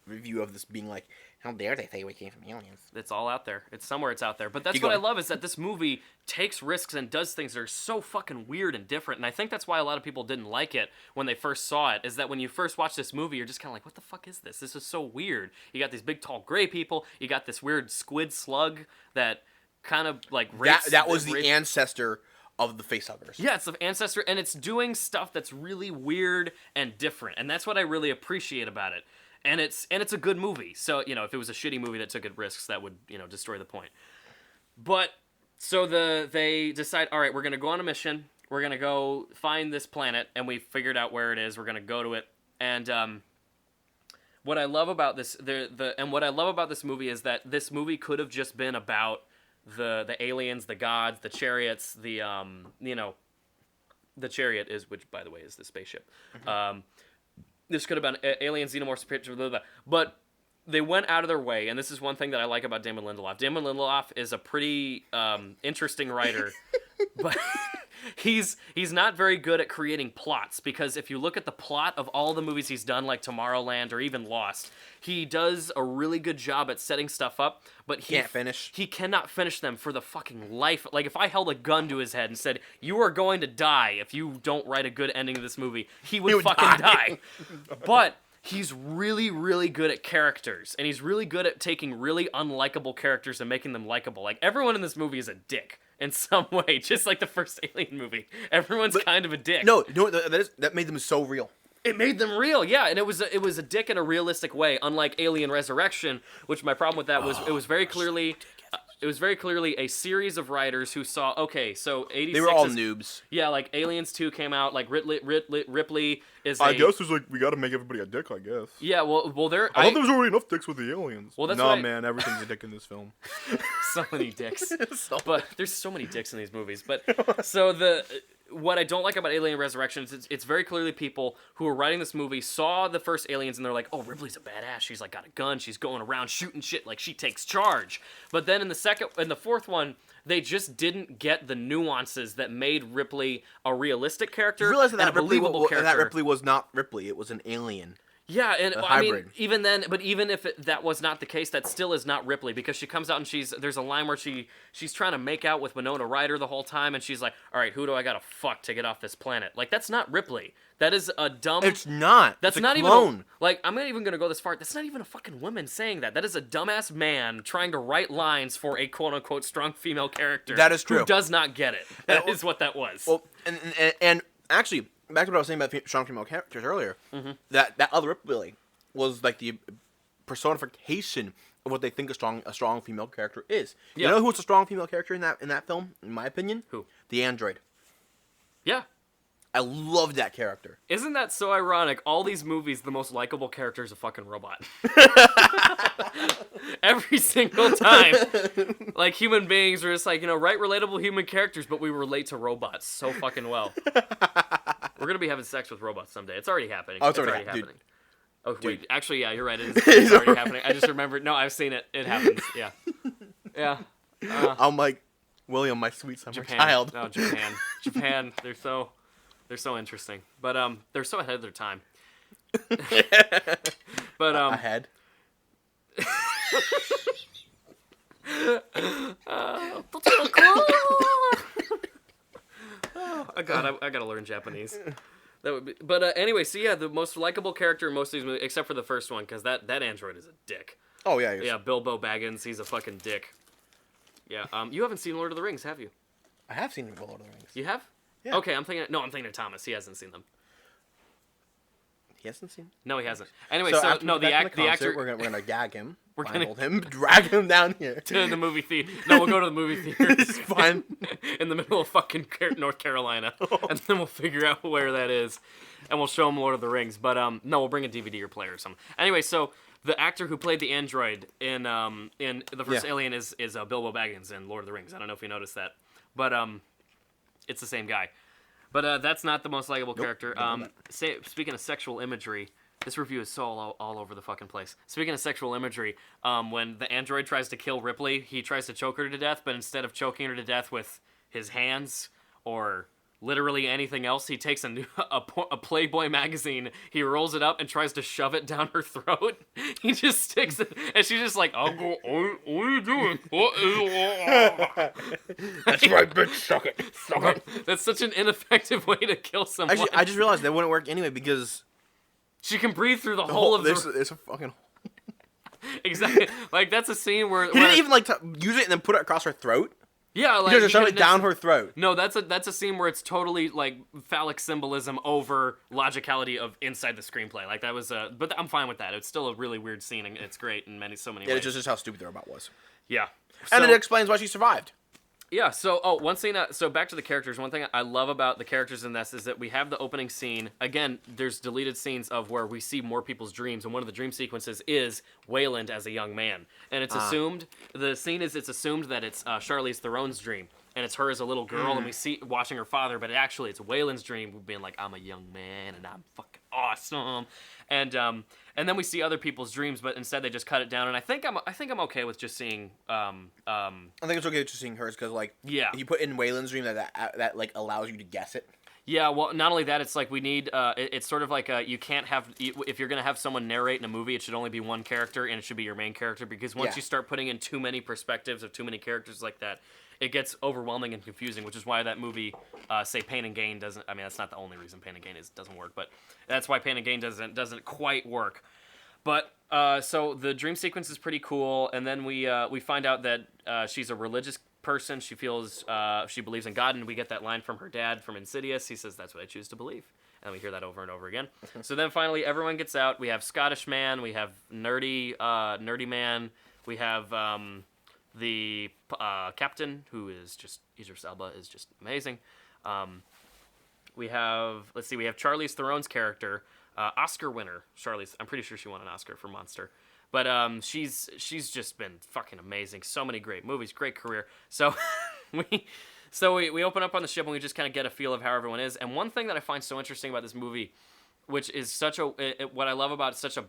review of this being like, how dare they say we came from aliens? It's all out there. It's out there. But that's what I love is that this movie takes risks and does things that are so fucking weird and different. And I think that's why a lot of people didn't like it when they first saw it, is that when you first watch this movie, you're just kind of like, what the fuck is this? This is so weird. You got these big, tall, gray people. You got this weird squid slug that kind of rapes, that was the ancestor of the facehuggers. Yeah, it's the ancestor, and it's doing stuff that's really weird and different, and that's what I really appreciate about it. And it's a good movie. So if it was a shitty movie that took risks, that would destroy the point. But so they decide, all right, we're gonna go on a mission. We're gonna go find this planet, and we figured out where it is. We're gonna go to it, and what I love about this what I love about this movie is that this movie could have just been about the aliens, the gods, the chariots, the chariot is, which by the way is the spaceship. Mm-hmm. This could have been alien xenomorphs, blah, blah, blah. But they went out of their way, and this is one thing that I like about Damon Lindelof. Damon Lindelof is a pretty interesting writer, but he's not very good at creating plots, because if you look at the plot of all the movies he's done, like Tomorrowland or even Lost, he does a really good job at setting stuff up, but he cannot finish them for the fucking life. Like, if I held a gun to his head and said, you are going to die if you don't write a good ending to this movie, he would fucking die. But he's really, really good at characters, and he's really good at taking really unlikable characters and making them likable. Like, everyone in this movie is a dick in some way, just like the first Alien movie. Everyone's kind of a dick. No, that made them so real. It made them real, yeah, and it was a dick in a realistic way, unlike Alien Resurrection, which my problem with that was it was very clearly a series of writers who saw, okay, so 86 they were all noobs. Yeah, like Aliens 2 came out, like Ripley is I guess there's we gotta make everybody a dick, I guess. Yeah, well there I thought there was already enough dicks with the aliens. Well, that's man, everything's a dick in this film. So many dicks. But there's so many dicks in these movies. But so what I don't like about Alien Resurrection is it's very clearly people who are writing this movie saw the first Aliens and they're like, oh, Ripley's a badass. She's got a gun. She's going around shooting shit. She takes charge. But then in the fourth one, they just didn't get the nuances that made Ripley a realistic character. You realize that a believable character. That Ripley was not Ripley. It was an alien. Yeah, and A I mean, hybrid. even then, but even if that was not the case, that still is not Ripley, because she comes out and there's a line where she's trying to make out with Winona Ryder the whole time, and she's like, all right, who do I gotta fuck to get off this planet? Like, that's not Ripley. That is a dumb... It's not. That's it's not a even... clone. I'm not even gonna go this far. That's not even a fucking woman saying that. That is a dumbass man trying to write lines for a quote-unquote strong female character. That is true. Who does not get it. That is what that was. Well, and actually, back to what I was saying about strong female characters earlier, that other Ripley was like the personification of what they think a strong female character is. Yeah. You know who's a strong female character in that film, in my opinion? Who? The android. Yeah. I love that character. Isn't that so ironic? All these movies, the most likable character is a fucking robot. Every single time. Like, human beings are just like, write relatable human characters, but we relate to robots so fucking well. We're gonna be having sex with robots someday. It's already happening. Oh, it's already happening. Dude. Oh, wait. Dude. Actually, yeah, you're right. It's already happening. I just remembered. No, I've seen it. It happens. Yeah. Yeah. I'm like, William, my sweet summer Japan. child. No, Japan. Japan. They're so interesting. But they're so ahead of their time. But Ahead. Oh God, I gotta learn Japanese. That would be, but anyway, so yeah, the most likable character in most of these movies, except for the first one, because that android is a dick. Oh yeah. Yeah, Bilbo Baggins, he's a fucking dick. Yeah, you haven't seen Lord of the Rings, have you? I have seen Lord of the Rings. You have? Yeah. Okay, I'm thinking of Thomas. He hasn't seen them. He hasn't seen. No, he hasn't. Anyway, after no, we get back from the concert, actor. We're gonna gag him. We're gonna- blindfold him, drag him down here. To the movie theater. No, we'll go to the movie theater. It's fine. In the middle of fucking North Carolina, and then we'll figure out where that is, and we'll show him Lord of the Rings. But no, we'll bring a DVD or player or something. Anyway, so the actor who played the android in the first Alien is Bilbo Baggins in Lord of the Rings. I don't know if you noticed that, but it's the same guy. But that's not the most likable character. Speaking of sexual imagery, this review is so all over the fucking place. Speaking of sexual imagery, when the android tries to kill Ripley, he tries to choke her to death, but instead of choking her to death with his hands or literally anything else, he takes a Playboy magazine, he rolls it up and tries to shove it down her throat. He just sticks it, and she's just like, "I'll go, what are you doing? That's right, bitch. Suck it. Suck it. That's such an ineffective way to kill someone. Actually, I just realized that wouldn't work anyway because She can breathe through the whole of there's the... a fucking. Exactly. Like, that's a scene where... He didn't even use it and then put it across her throat. Yeah, like... He just shoved couldn't it down her throat. No, that's a scene where it's totally, like, phallic symbolism over logicality of inside the screenplay. Like, that was a... But I'm fine with that. It's still a really weird scene, and it's great in so many ways. It's just how stupid the robot was. Yeah. And So- it explains why she survived. Yeah, so, one scene, so back to the characters. One thing I love about the characters in this is that we have the opening scene. Again, there's deleted scenes of where we see more people's dreams, and one of the dream sequences is Wayland as a young man. And it's assumed, it's assumed that it's Charlize Theron's dream, and it's her as a little girl, and we see watching her father, but actually it's Wayland's dream, being like, I'm a young man, and I'm fucking awesome. And then we see other people's dreams, but instead they just cut it down. And I think I'm okay with just seeing. I think it's okay just seeing hers because you put in Wayland's dream that like allows you to guess it. Yeah, well, not only that, it's like we need. It's sort of like you can't have if you're gonna have someone narrate in a movie, it should only be one character, and it should be your main character, because once you start putting in too many perspectives of too many characters like that, it gets overwhelming and confusing, which is why that movie, say Pain and Gain doesn't. I mean, that's not the only reason Pain and Gain doesn't work, but that's why Pain and Gain doesn't quite work. But so the dream sequence is pretty cool, and then we find out that she's a religious person. She believes in God, and we get that line from her dad from Insidious. He says, "That's what I choose to believe," and we hear that over and over again. So then finally, everyone gets out. We have Scottish man, we have nerdy man, we have the captain, who is just Idris Elba, is just amazing. We have Charlize Theron's character, Oscar winner Charlize. I'm pretty sure she won an Oscar for Monster, but she's just been fucking amazing. So many great movies, great career. So we open up on the ship and we just kind of get a feel of how everyone is. And one thing that I find so interesting about this movie, which is what I love about such a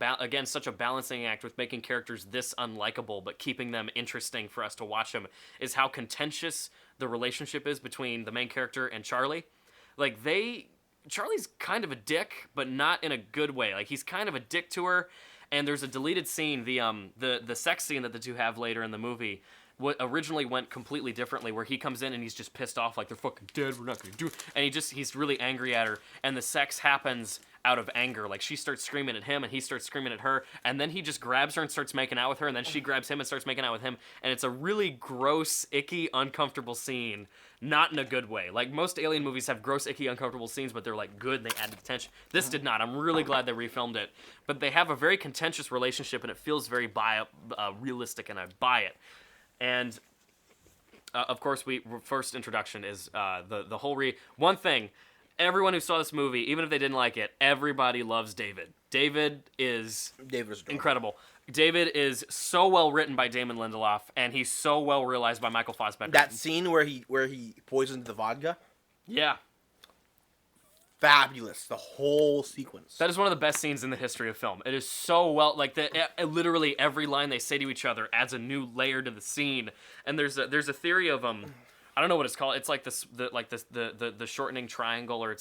balancing act with making characters this unlikable but keeping them interesting for us to watch them, is how contentious the relationship is between the main character and Charlie. Like, Charlie's kind of a dick, but not in a good way. Like, he's kind of a dick to her, and there's a deleted scene, the sex scene that the two have later in the movie, what originally went completely differently, where he comes in and he's just pissed off, like, they're fucking dead, we're not gonna do it, and he's really angry at her, and the sex happens out of anger. Like, she starts screaming at him, and he starts screaming at her, and then he just grabs her and starts making out with her, and then she grabs him and starts making out with him, and it's a really gross, icky, uncomfortable scene, not in a good way. Like, most alien movies have gross, icky, uncomfortable scenes, but they're, like, good, and they add tension. This did not. I'm really glad they refilmed it, but they have a very contentious relationship, and it feels very realistic, and I buy it. And of course, first introduction is the whole one thing. Everyone who saw this movie, even if they didn't like it, everybody loves David. David is incredible. David is so well written by Damon Lindelof, and he's so well realized by Michael Fassbender. That scene where he poisoned the vodka. Yeah. Fabulous, the whole sequence. That is one of the best scenes in the history of film. It is so well, like, literally every line they say to each other adds a new layer to the scene. And there's a theory of I don't know what it's called. It's like the shortening triangle, or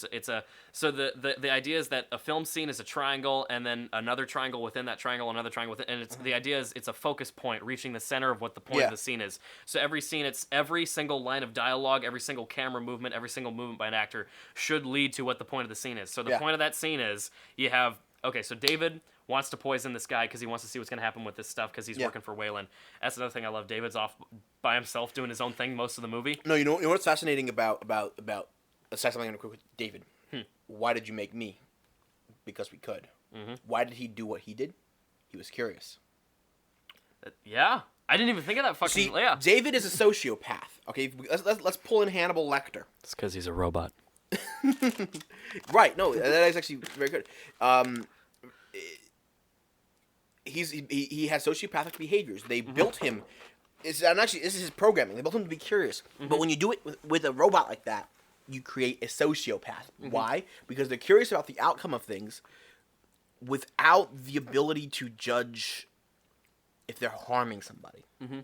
so the idea is that a film scene is a triangle, and then another triangle within that triangle, another triangle within, and the idea is it's a focus point reaching the center of what the point of the scene is. So every scene, it's every single line of dialogue, every single camera movement, every single movement by an actor should lead to what the point of the scene is. So the point of that scene is you have, okay, so David wants to poison this guy because he wants to see what's going to happen with this stuff because he's working for Wayland. That's another thing I love. David's off by himself doing his own thing most of the movie. No, you know what's fascinating about let's say something quick with David. Why did you make me? Because we could. Mm-hmm. Why did he do what he did? He was curious. Yeah. I didn't even think of that fucking... See, David is a sociopath. Okay, let's pull in Hannibal Lecter. It's because he's a robot. Right, no, that is actually very good. He has sociopathic behaviors. They built him. And actually, this is his programming. They built him to be curious. Mm-hmm. But when you do it with a robot like that, you create a sociopath. Mm-hmm. Why? Because they're curious about the outcome of things without the ability to judge if they're harming somebody. Mm-hmm.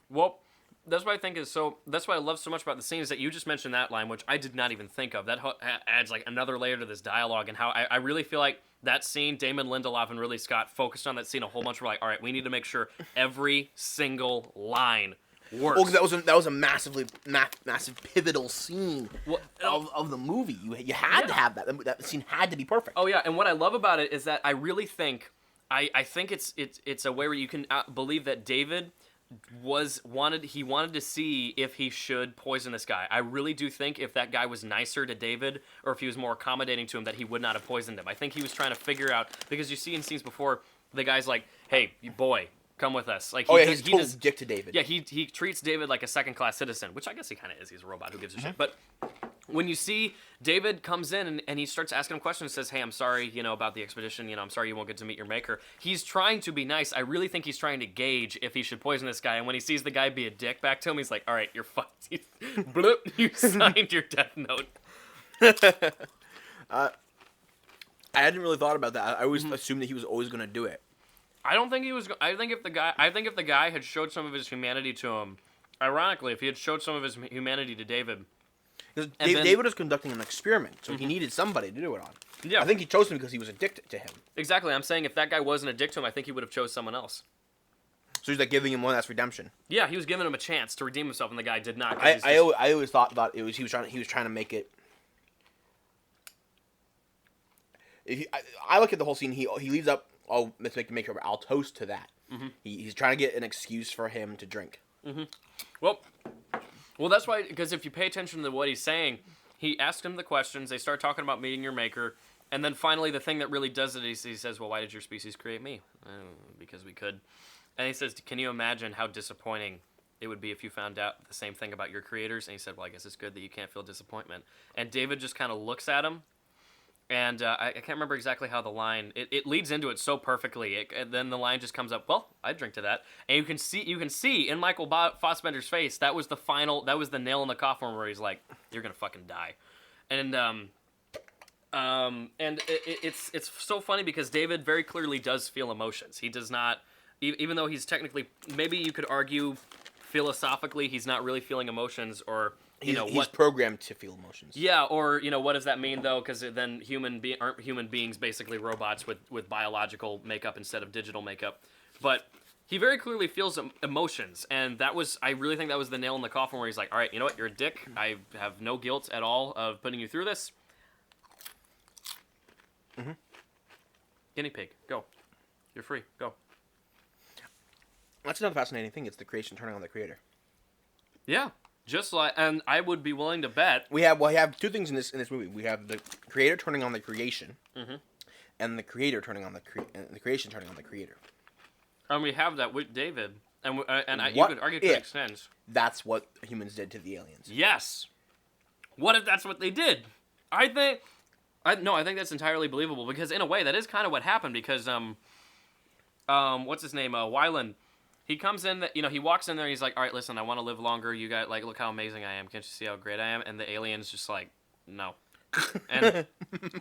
Well, that's what I think is so... That's what I love so much about the scene is that you just mentioned that line, which I did not even think of. That adds like another layer to this dialogue, and how I really feel like that scene, Damon Lindelof and Ridley Scott focused on that scene a whole bunch. We're like, all right, we need to make sure every single line works. Well, that was a massive pivotal scene of the movie. You had to have that. That scene had to be perfect. Oh yeah, and what I love about it is that I really think I think it's a way where you can believe that David wanted to see if he should poison this guy. I really do think if that guy was nicer to David, or if he was more accommodating to him, that he would not have poisoned him. I think he was trying to figure out, because you see in scenes before, the guy's like, "Hey, you boy, come with us." Like, he's total dick to David. Yeah, he treats David like a second-class citizen, which I guess he kind of is. He's a robot. Who gives a shit? But when you see David comes in and he starts asking him questions, says, "Hey, I'm sorry, about the expedition. I'm sorry you won't get to meet your maker." He's trying to be nice. I really think he's trying to gauge if he should poison this guy. And when he sees the guy be a dick back to him, he's like, "All right, you're fucked. Bloop, you signed your death note." I hadn't really thought about that. I always assumed that he was always going to do it. I don't think he was. I think if the guy had showed some of his humanity to him, ironically, if he had showed some of his humanity to David. Because David was conducting an experiment, so he needed somebody to do it on. Yeah. I think he chose him because he was addicted to him. Exactly. I'm saying if that guy wasn't addicted to him, I think he would have chose someone else. So he's like giving him one last redemption. Yeah, he was giving him a chance to redeem himself, and the guy did not. I always thought it was he was trying to make it. I look at the whole scene. He leaves up. Oh, let's make the maker. I'll toast to that. Mm-hmm. He's trying to get an excuse for him to drink. Mm-hmm. Well, that's why, because if you pay attention to what he's saying, he asks him the questions, they start talking about meeting your maker, and then finally the thing that really does it is he says, "Well, why did your species create me?" Because we could. And he says, "Can you imagine how disappointing it would be if you found out the same thing about your creators?" And he said, "Well, I guess it's good that you can't feel disappointment." And David just kind of looks at him, and I can't remember exactly how the line, it leads into it so perfectly. And then the line just comes up, "Well, I'd drink to that." And you can see in Michael Fassbender's face, that was the nail in the coffin where he's like, "You're gonna fucking die." And it's so funny because David very clearly does feel emotions. He does not, even though he's technically, maybe you could argue philosophically, he's not really feeling emotions, or He's programmed to feel emotions. Yeah, or what does that mean though? Because then aren't human beings basically robots with biological makeup instead of digital makeup? But he very clearly feels emotions, and I really think that was the nail in the coffin where he's like, all right, you know what? You're a dick. I have no guilt at all of putting you through this. Mm-hmm. Guinea pig, go. You're free. Go. That's another fascinating thing. It's the creation turning on the creator. Yeah. Just like, and I would be willing to bet we have two things in this movie. We have the creator turning on the creation, and the creator turning on the creation turning on the creator. And we have that with David, and you could argue to an extent. That's what humans did to the aliens. Yes. What if that's what they did? I think that's entirely believable because in a way that is kind of what happened because what's his name? Wyland. He comes in, he walks in there and he's like, all right, listen, I want to live longer. You guys, like, look how amazing I am. Can't you see how great I am? And the alien's just like, no.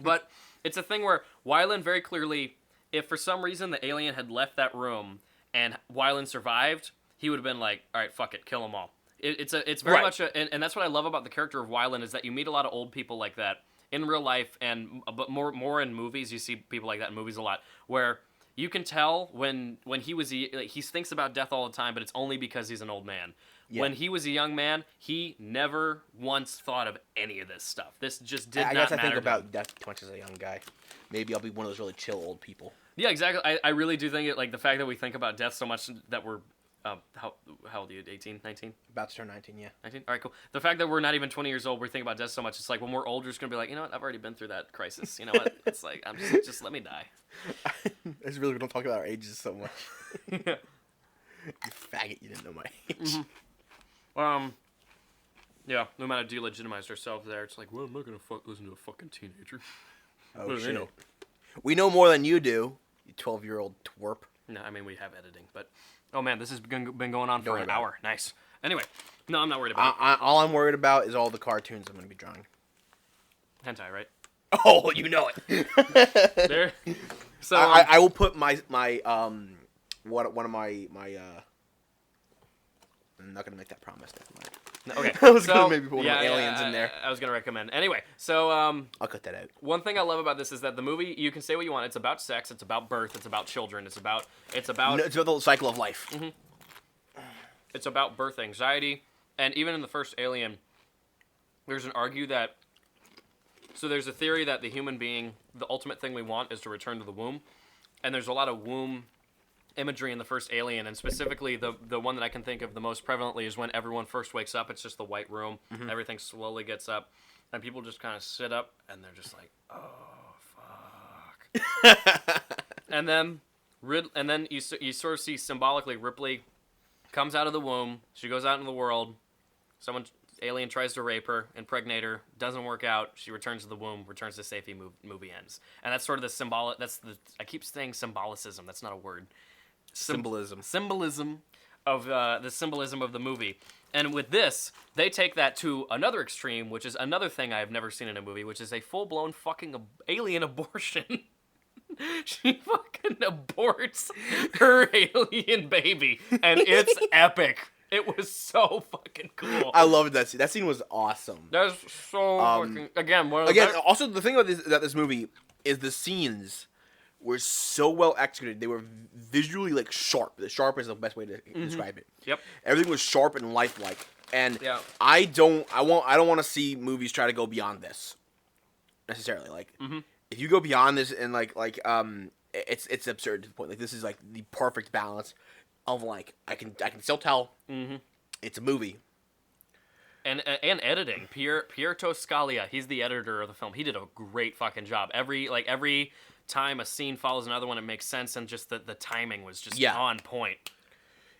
But it's a thing where Wyland very clearly, if for some reason the alien had left that room and Wyland survived, he would have been like, all right, fuck it, kill them all. It's very much and that's what I love about the character of Wyland is that you meet a lot of old people like that in real life, but more in movies. You see people like that in movies a lot, where you can tell when he thinks about death all the time, but it's only because he's an old man. Yeah. When he was a young man, he never once thought of any of this stuff. This just did not matter. I guess I think about death too much as a young guy. Maybe I'll be one of those really chill old people. Yeah, exactly. I really do think it, like the fact that we think about death so much that we're how old are you? 18, 19? About to turn 19, yeah. 19? All right, cool. The fact that we're not even 20 years old, we're thinking about death so much, it's like when we're older, it's going to be like, you know what, I've already been through that crisis. You know what? It's like, I'm just let me die. It's really, we don't talk about our ages so much. Yeah. You faggot, you didn't know my age. Mm-hmm. Yeah, we might have delegitimized ourselves there. It's like, well, I'm not going to listen to a fucking teenager. Oh, shit. Know? We know more than you do, you 12-year-old twerp. No, I mean, we have editing, but... Oh, man, this has been going on for an hour. Nice. Anyway, no, I'm not worried about it. All I'm worried about is all the cartoons I'm going to be drawing. Hentai, right? Oh, you know it. There. So I will put my one of my I'm not going to make that promise. Okay. I was going to maybe put one of my aliens in there. I was going to recommend. Anyway, so... I'll cut that out. One thing I love about this is that the movie, you can say what you want. It's about sex. It's about birth. It's about children. It's about the cycle of life. Mm-hmm. It's about birth anxiety. And even in the first Alien, there's an argue that... So there's a theory that the human being, the ultimate thing we want is to return to the womb. And there's a lot of womb... imagery in the first Alien, and specifically the one that I can think of the most prevalently is when everyone first wakes up. It's just the white room. Mm-hmm. Everything slowly gets up, and people just kind of sit up, and they're just like, "Oh fuck!" and then you sort of see symbolically Ripley comes out of the womb. She goes out into the world. Alien tries to rape her, impregnate her. Doesn't work out. She returns to the womb. Returns to safety. Movie ends, and that's sort of the symbolic. I keep saying symbolicism. That's not a word. Symbolism of the symbolism of the movie. And with this, they take that to another extreme, which is another thing I have never seen in a movie, which is a full-blown fucking alien abortion. She fucking aborts her alien baby, and it's epic. It was so fucking cool. I loved that scene. That scene was awesome. That's so fucking... Also, the thing about this movie is the scenes... were so well executed. They were visually like sharp. The sharp is the best way to describe it. Yep. Everything was sharp and lifelike. And I don't want to see movies try to go beyond this necessarily. Like if you go beyond this and it's absurd to the point. Like this is like the perfect balance of like I can still tell it's a movie. And editing. Pier Toscalia, he's the editor of the film. He did a great fucking job. Every time a scene follows another one, it makes sense, and just the timing was just on point.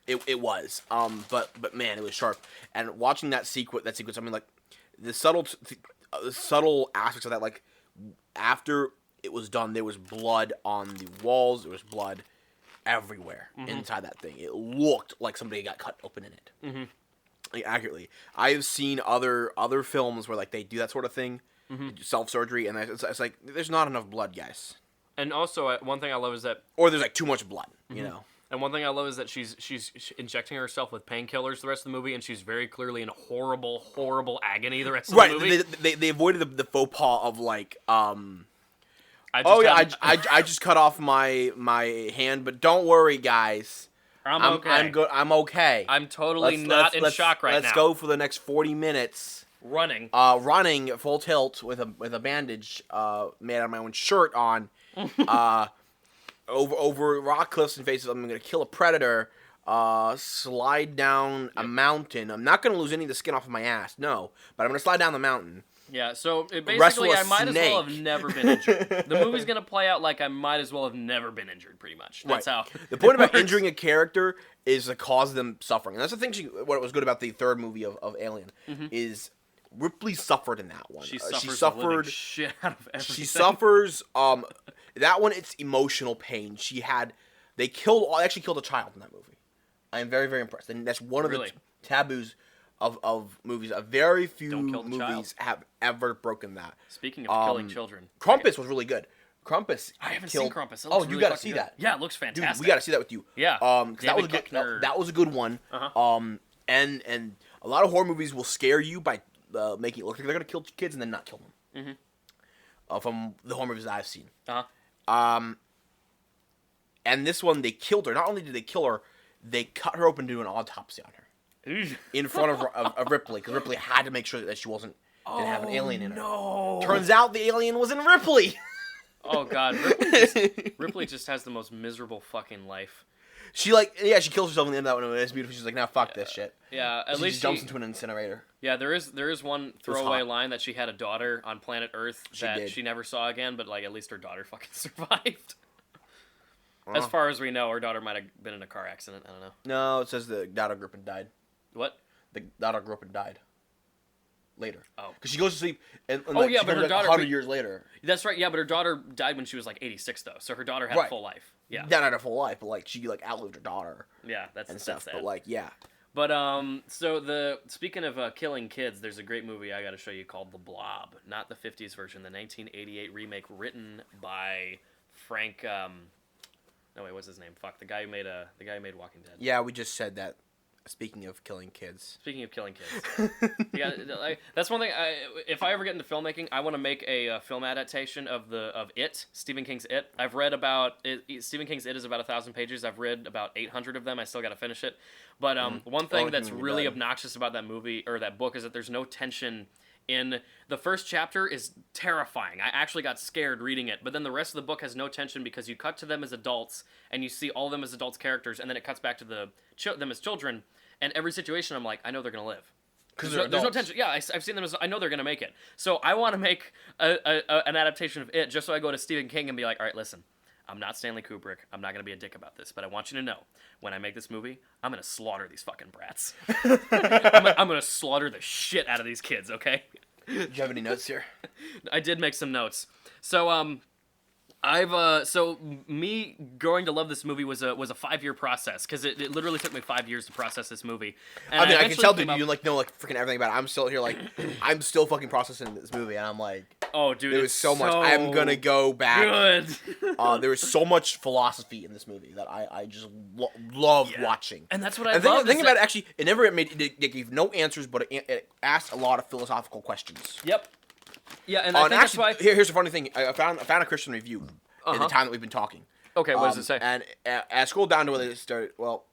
It was. But man, it was sharp. And watching that sequence, I mean, like the subtle aspects of that, like after it was done, there was blood on the walls. There was blood everywhere inside that thing. It looked like somebody got cut open in it. Mm-hmm. Like, accurately. I have seen other films where like they do that sort of thing, self-surgery, and it's like there's not enough blood, guys. And also, one thing I love is that... Or there's, like, too much blood, you know? And one thing I love is that she's injecting herself with painkillers the rest of the movie, and she's very clearly in horrible, horrible agony the rest of the movie. They avoided the faux pas of like, I just cut off my hand, but don't worry, guys. I'm okay. I'm good. I'm okay. I'm totally not in shock right now. Let's go for the next 40 minutes. Running Full tilt with a bandage made out of my own shirt on, over rock cliffs and faces. I'm gonna kill a predator. Slide down a mountain. I'm not gonna lose any of the skin off of my ass, no, but I'm gonna slide down the mountain. Yeah, so basically, I might as well have never been injured. The movie's gonna play out like I might as well have never been injured, pretty much. That's how. The point about injuring a character is to cause them suffering, and that's the thing. What was good about the third movie of Alien is Ripley suffered in that one. She suffered the living shit out of everything. She suffers. That one, it's emotional pain. They actually killed a child in that movie. I am very, very impressed, and that's one of the taboos of movies. Very few movies have ever broken that. Speaking of killing children, Krampus was really good. Krampus. I haven't seen Krampus. Oh, you got to see that. Yeah, it looks fantastic. Dude, we got to see that with you. Yeah. That was a good one. And a lot of horror movies will scare you by making it look like they're gonna kill kids and then not kill them. From the horror movies that I've seen. And this one, they killed her. Not only did they kill her, they cut her open to do an autopsy on her. In front of Ripley, because Ripley had to make sure that she didn't have an alien in her. No. Turns out the alien was in Ripley. Oh God, Ripley just has the most miserable fucking life. She kills herself in the end of that one. It's beautiful. She's like, nah, fuck this shit. Yeah, at she least just jumps into an incinerator. Yeah, there is one throwaway line that she had a daughter on planet Earth she never saw again, but like at least her daughter fucking survived. As far as we know, her daughter might have been in a car accident. I don't know. No, it says the daughter grew up and died. What? The daughter grew up and died. Later. Oh. Because she goes to sleep, and but her daughter 100 years later. That's right. Yeah, but her daughter died when she was like 86, though. So her daughter had a full life. Yeah. Not had a full life, but like she outlived her daughter. Yeah, that's stuff. Sad. But like, yeah. But speaking of killing kids, there's a great movie I got to show you called The Blob, not the 50s version, the 1988 remake written by Frank. No wait, what's his name? Fuck, the guy who made Walking Dead. Yeah, we just said that. Speaking of killing kids. Yeah, that's one thing. If I ever get into filmmaking, I want to make a film adaptation of It, Stephen King's It. I've read about it. Stephen King's It is about 1,000 pages. I've read about 800 of them. I still got to finish it. But one thing that's really obnoxious about that movie or that book is that there's no tension. In the first chapter is terrifying. I actually got scared reading it, but then the rest of the book has no tension because you cut to them as adults and you see all of them as adults characters, and then it cuts back to them as children. And every situation, I'm like, I know they're gonna live because there's no tension. Yeah, I've seen them as I know they're gonna make it. So I want to make an adaptation of It just so I go to Stephen King and be like, all right, listen. I'm not Stanley Kubrick. I'm not going to be a dick about this, but I want you to know, when I make this movie, I'm going to slaughter these fucking brats. I'm going to slaughter the shit out of these kids, okay? Do you have any notes here? I did make some notes. So, me growing to love this movie was a 5-year process because it literally took me 5 years to process this movie. And I can tell, dude, you know freaking everything about it. I'm still here, I'm still fucking processing this movie, and I'm like, oh, dude, there was so much. I'm gonna go back. Good. There was so much philosophy in this movie that I just loved watching. And that's what I love. The thing about it, actually, it gave no answers, but it asked a lot of philosophical questions. Yep. Yeah, and I think actually, that's why. Here's the funny thing. I found a Christian review in the time that we've been talking. Okay, what does it say? And I scrolled down to where they started. Well,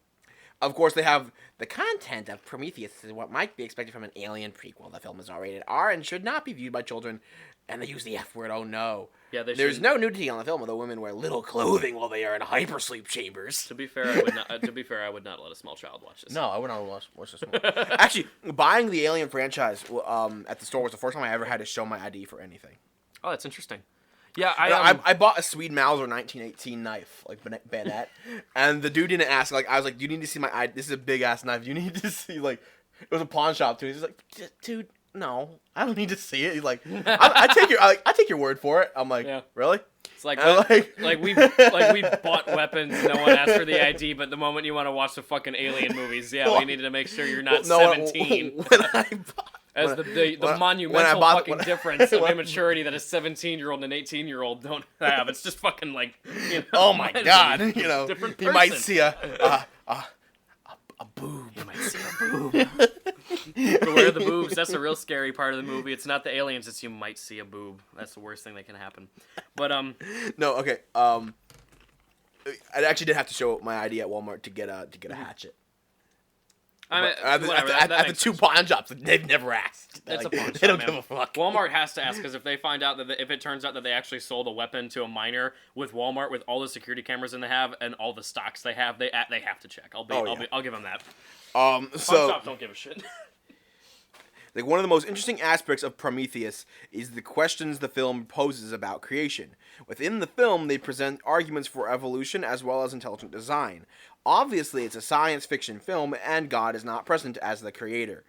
of course, they have the content of Prometheus is what might be expected from an Alien prequel. The film is rated R and should not be viewed by children. And they use the F word. Oh no. Yeah, there's no nudity on the film, although women wear little clothing while they are in hypersleep chambers. To be fair, I would not let a small child watch this. No, I would not watch this one. Actually, buying the Alien franchise at the store was the first time I ever had to show my ID for anything. Oh, that's interesting. Yeah, I bought a Swede Mauser 1918 knife, like Banette, and the dude didn't ask. Like I was like, "You need to see my ID. This is a big ass knife. You need to see." Like, it was a pawn shop too. He's like, "Dude, no, I don't need to see it." He's like, I take your word for it." I'm like, yeah. Really? It's like we bought weapons. No one asked for the ID, but the moment you want to watch the fucking Alien movies, we needed to make sure you're not 17. As the monumental fucking difference of immaturity that a 17-year-old and an 18-year-old don't have. It's just fucking like, oh my god, different you might person. see a boob. You might see a boob. Beware the boobs. That's the real scary part of the movie. It's not the aliens. It's you might see a boob. That's the worst thing that can happen. But No, okay. I actually did have to show my ID at Walmart to get a hatchet. I mean, At the two pawn shops, they've never asked. It's Like, a pawn shop, they don't man. give a fuck. Walmart has to ask, because if they find out that if it turns out that they actually sold a weapon to a minor with Walmart with all the security cameras in they have and all the stocks they have have to check. I'll give them that. Pawn shops don't give a shit. Like, one of the most interesting aspects of Prometheus is the questions the film poses about creation. Within the film, they present arguments for evolution as well as intelligent design. Obviously, it's a science fiction film, and God is not present as the creator.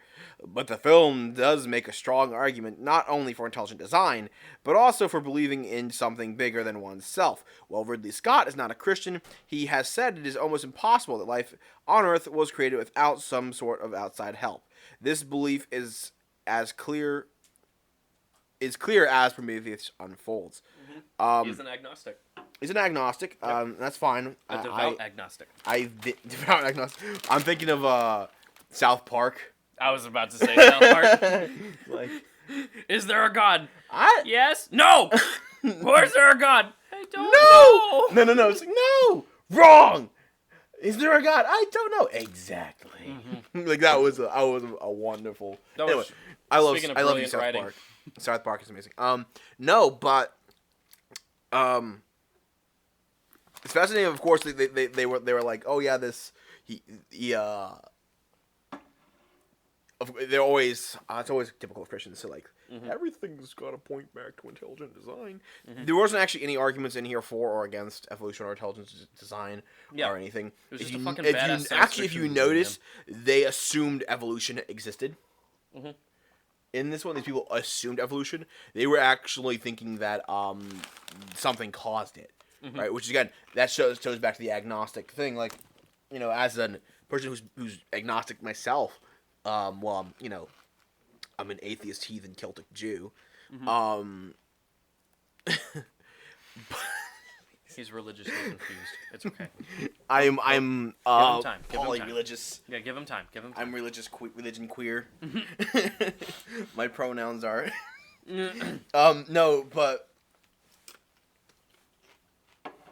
But the film does make a strong argument not only for intelligent design, but also for believing in something bigger than oneself. While Ridley Scott is not a Christian, he has said it is almost impossible that life on Earth was created without some sort of outside help. This belief is clear as Prometheus unfolds. He's an agnostic. He's an agnostic. Yep. That's fine. A devout agnostic. Devout agnostic. I'm thinking of South Park. I was about to say South Park. Like, is there a God? I Yes. No. Where's there a God? I don't know. No. It's like, no. Wrong. Is there a God? I don't know. Exactly. Mm-hmm. Like, that was a wonderful. Anyway, I love you, South writing. Park. South Park is amazing. No, but it's fascinating. Of course, they were like, oh yeah, they're always it's always typical of Christians. So like, Everything's got to point back to intelligent design. there wasn't actually any arguments in here for or against evolution or intelligent design or anything. It was just a fucking badass science if you fiction notice, movie, they assumed evolution existed. In this one, these people assumed evolution. They were actually thinking that something caused it, right? Which again, that shows back to the agnostic thing. Like, as a person who's agnostic myself, well, I'm an atheist, heathen, Celtic Jew. He's religiously confused. It's okay. I'm Give him time. polyreligious. Yeah, give him time. I'm religion queer. My pronouns are. No, but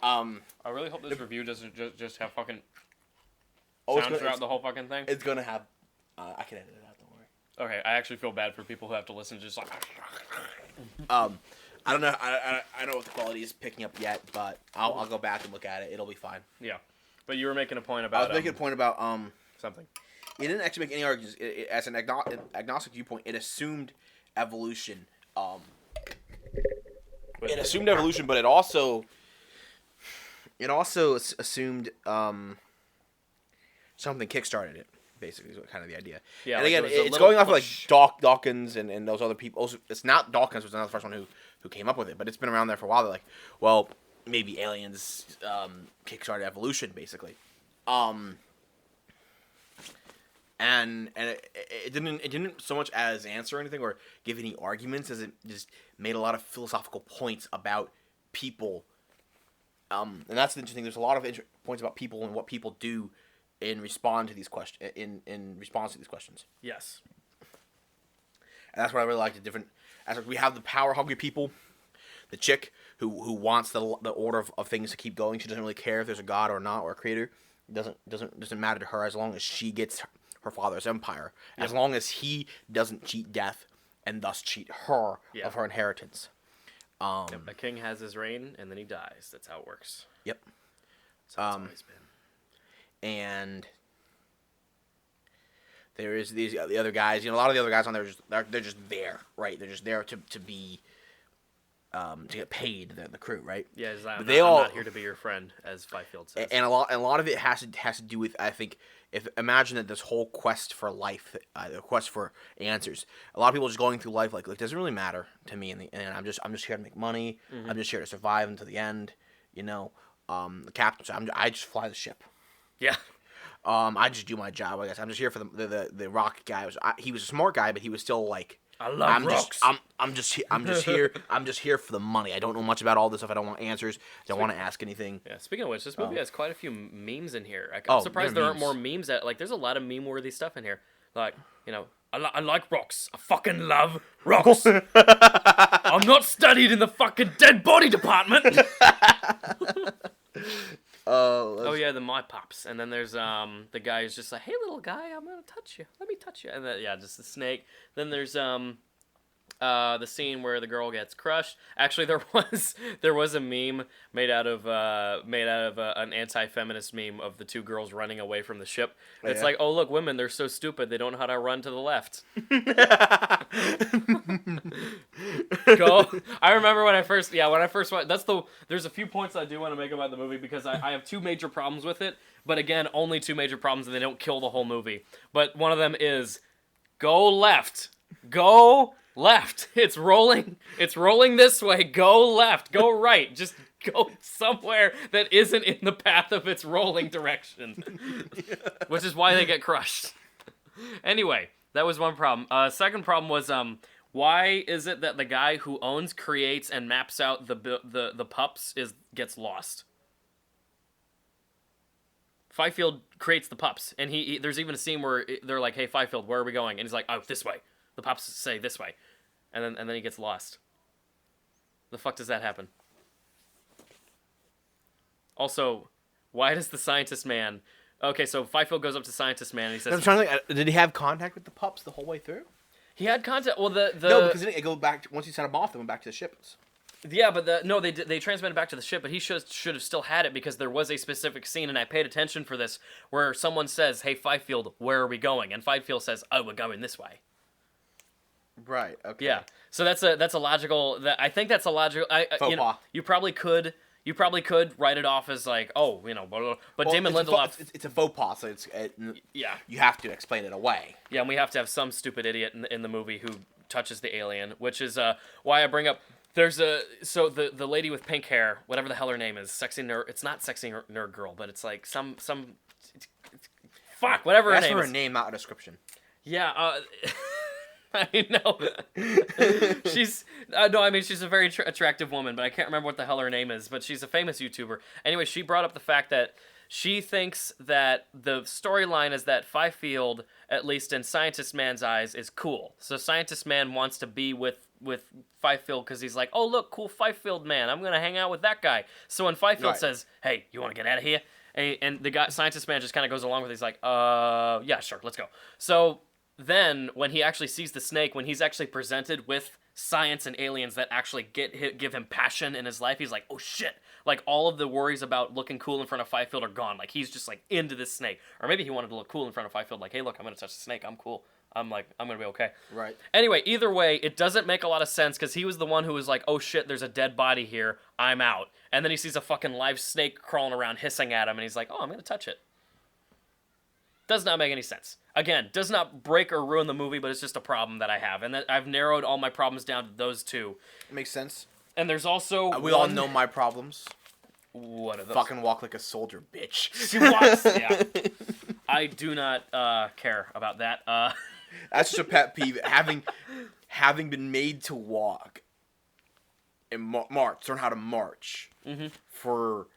I really hope this review doesn't just have fucking sounds throughout the whole fucking thing. It's gonna have. I can edit it out. Don't worry. Okay, I actually feel bad for people who have to listen to just like. I don't know. I don't know if the quality is picking up yet, but I'll go back and look at it. It'll be fine. Yeah, but you were making a point about. I was making a point about something. It didn't actually make any arguments. As an agnostic viewpoint, it assumed evolution. It assumed evolution, but it also assumed something kickstarted it. Basically, is kind of the idea. Yeah, and like again, there was a it's little going off of push. like Dawkins and those other people. Also, it's not Dawkins was not the first one who came up with it, but it's been around there for a while. They're like, well, maybe aliens kickstarted evolution, basically. And it didn't so much as answer anything or give any arguments as it just made a lot of philosophical points about people. And that's the interesting thing. There's a lot of points about people and what people do in response to these questions. In response to these questions. Yes. And that's what I really like. The different aspects. We have the power hungry people, the chick who wants the order of things to keep going. She doesn't really care if there's a god or not or a creator. It doesn't matter to her as long as she gets her father's empire. As long as he doesn't cheat death and thus cheat her of her inheritance. A king has his reign and then he dies. That's how it works. Yep. That's how it's always been. And there is the other guys. A lot of the other guys on there they're just there, right? They're just there to be to get paid. The crew, right? Yeah, I'm not here to be your friend, as Fifield says. And a lot of it has to do with, I think, imagine that this whole quest for life, the quest for answers. A lot of people are just going through life like it doesn't really matter to me, and I'm just here to make money. I'm just here to survive until the end. The captain. I just fly the ship. Yeah. I just do my job. I guess I'm just here for the rock guy. He was a smart guy, but he was still like. I love rocks. I'm just here. I'm just here for the money. I don't know much about all this stuff. I don't want answers. Don't want to ask anything. Yeah. Speaking of which, this movie has quite a few memes in here. I'm Oh, surprised there there are aren't more memes. memes. There's a lot of meme-worthy stuff in here. Like, I like rocks. I fucking love rocks. I'm not studied in the fucking dead body department. Oh yeah, the my pops, and then there's the guy who's just like, hey little guy, I'm gonna touch you. Let me touch you, and then just the snake. Then there's the scene where the girl gets crushed. Actually, there was a meme made out of an anti-feminist meme of the two girls running away from the ship. It's like, oh look, women, they're so stupid, they don't know how to run to the left. Go. I remember when I first went. There's a few points I do want to make about the movie because I have two major problems with it. But again, only two major problems, and they don't kill the whole movie. But one of them is go left. Go left. It's rolling this way. Go left. Go right. Just go somewhere that isn't in the path of its rolling direction. Which is why they get crushed. Anyway, that was one problem. Second problem was why is it that the guy who owns, creates, and maps out the pups gets lost? Fifield creates the pups, and he there's even a scene where they're like, "Hey, Fifield, where are we going?" And he's like, "Oh, this way." The pups say this way, and then he gets lost. The fuck does that happen? Also, why does the scientist man? Okay, so Fifield goes up to scientist man and he says, I'm trying to think, did he have contact with the pups the whole way through? he had contact. Well, the No, because it go back once he sent them off. They went back to the ships. Yeah, but they transmitted back to the ship, but he should have still had it because there was a specific scene, and I paid attention for this, where someone says, "Hey, Fifield, where are we going?" And Fifield says, "Oh, we're going this way." Right. Okay. Yeah. So that's a logical. I think that's a logical. Faux pas. You probably could write it off as like, oh, blah, blah, but Well, Damon it's Lindelof. It's a faux pas, so Yeah. You have to explain it away. Yeah, and we have to have some stupid idiot in the movie who touches the alien, which is why I bring up. There's the lady with pink hair, whatever the hell her name is, sexy nerd. It's not sexy nerd girl, but it's like some fuck whatever her That's name her is. name, not a description. Yeah. I know. She's no, I mean she's a very attractive woman, but I can't remember what the hell her name is. But she's a famous YouTuber. Anyway, she brought up the fact that she thinks that the storyline is that Fifield, at least in Scientist Man's eyes, is cool. So Scientist Man wants to be with Fifield because he's like, oh look, cool Fifield man, I'm gonna hang out with that guy. So when Fifield says, hey, you want to get out of here, and the guy Scientist Man just kind of goes along with it. He's like, yeah, sure, let's go. So then when he actually sees the snake, when he's actually presented with science and aliens that actually give him passion in his life, he's like, oh shit, like all of the worries about looking cool in front of Fifield are gone. Like he's just like into this snake. Or maybe he wanted to look cool in front of Fifield, like, hey look, I'm gonna touch the snake, I'm cool, I'm gonna be okay. Right. Anyway, either way, it doesn't make a lot of sense because he was the one who was like, oh shit, there's a dead body here, I'm out. And then he sees a fucking live snake crawling around hissing at him, and he's like, oh, I'm gonna touch it. Does not make any sense. Again, does not break or ruin the movie, but it's just a problem that I have. And that I've narrowed all my problems down to those two. Makes sense. And there's also We all know my problems. What are those? Fucking walk like a soldier, bitch. She walks. Yeah. I do not care about that. That's just a pet peeve. Having been made to walk and march, learn how to march for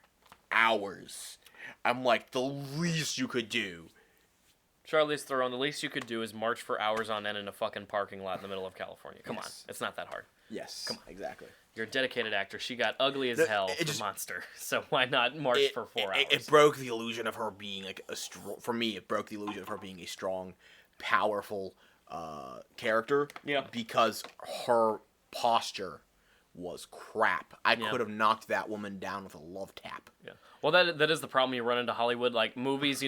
hours. I'm like, the least you could do. Charlize Theron, the least you could do is march for hours on end in a fucking parking lot in the middle of California. Come on. It's not that hard. Yes. Come on, exactly. You're a dedicated actor. She got ugly as hell for Monster. So why not march for 4 hours? It broke the illusion of her being like a strong... For me, it broke the illusion of her being a strong, powerful character. Yeah. Because her posture was crap. I could have knocked that woman down with a love tap. Yeah. Well, that is the problem you run into Hollywood. Like, movies,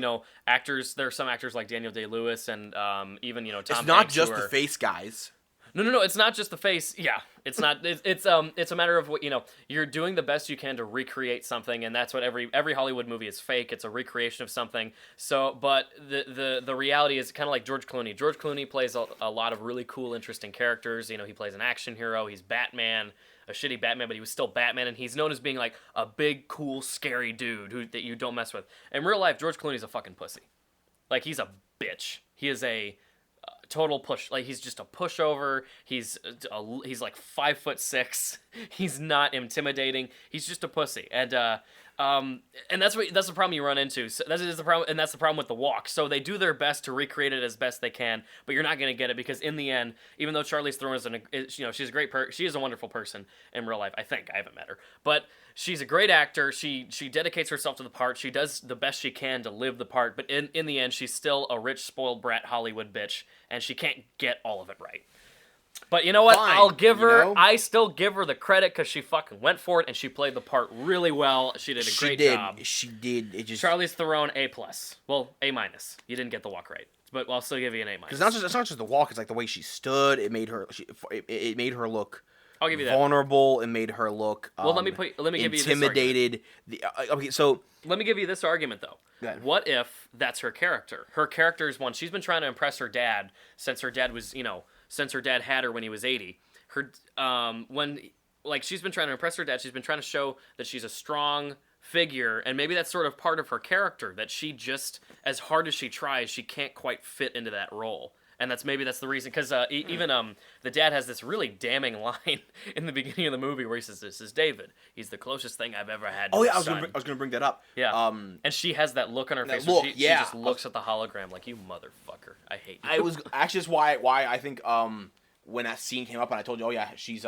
actors, there are some actors like Daniel Day-Lewis and even, Tom Hanks. It's not just the face guys. No, it's not just the face. Yeah, it's not. It's a matter of what you're doing the best you can to recreate something, and that's what every Hollywood movie is fake. It's a recreation of something. So, but the reality is kind of like George Clooney. George Clooney plays a lot of really cool, interesting characters. He plays an action hero. He's Batman, a shitty Batman, but he was still Batman, and he's known as being like a big, cool, scary dude that you don't mess with. In real life, George Clooney's a fucking pussy. Like, he's a bitch. He is a total push. Like, he's just a pushover. He's like 5'6". He's not intimidating. He's just a pussy. And that's the problem you run into. So that is the problem, and that's the problem with the walk. So they do their best to recreate it as best they can, but you're not gonna get it because in the end, even though Charlize Theron she's a great she is a wonderful person in real life. I think I haven't met her, but she's a great actor. She dedicates herself to the part. She does the best she can to live the part, but in the end, she's still a rich, spoiled brat Hollywood bitch, and she can't get all of it right. But you know what? Fine, I'll give her. know? I still give her the credit because she fucking went for it and she played the part really well. She did a great job. She did. It just Charlize Theron, A+. Well, A-. You didn't get the walk right, but I'll still give you an A-. because it's not just the walk. It's like the way she stood. It made her. It made her look. I'll give you that. Vulnerable. It made her look. Well, let me give you this intimidated. Okay, so let me give you this argument though. Go ahead. What if that's her character? Her character is one. She's been trying to impress her dad since her dad was, since her dad had her when he was 80. Her she's been trying to impress her dad. She's been trying to show that she's a strong figure, and maybe that's sort of part of her character, that she just, as hard as she tries, she can't quite fit into that role. And that's the reason, because even the dad has this really damning line in the beginning of the movie where he says, "This is David. He's the closest thing I've ever had." oh to yeah, a I son." was gonna bring that up. Yeah. And she has that look on her face. look, Where she yeah. just looks at the hologram like, "You motherfucker, I hate you." I was actually just why I think when that scene came up and I told you, oh yeah, she's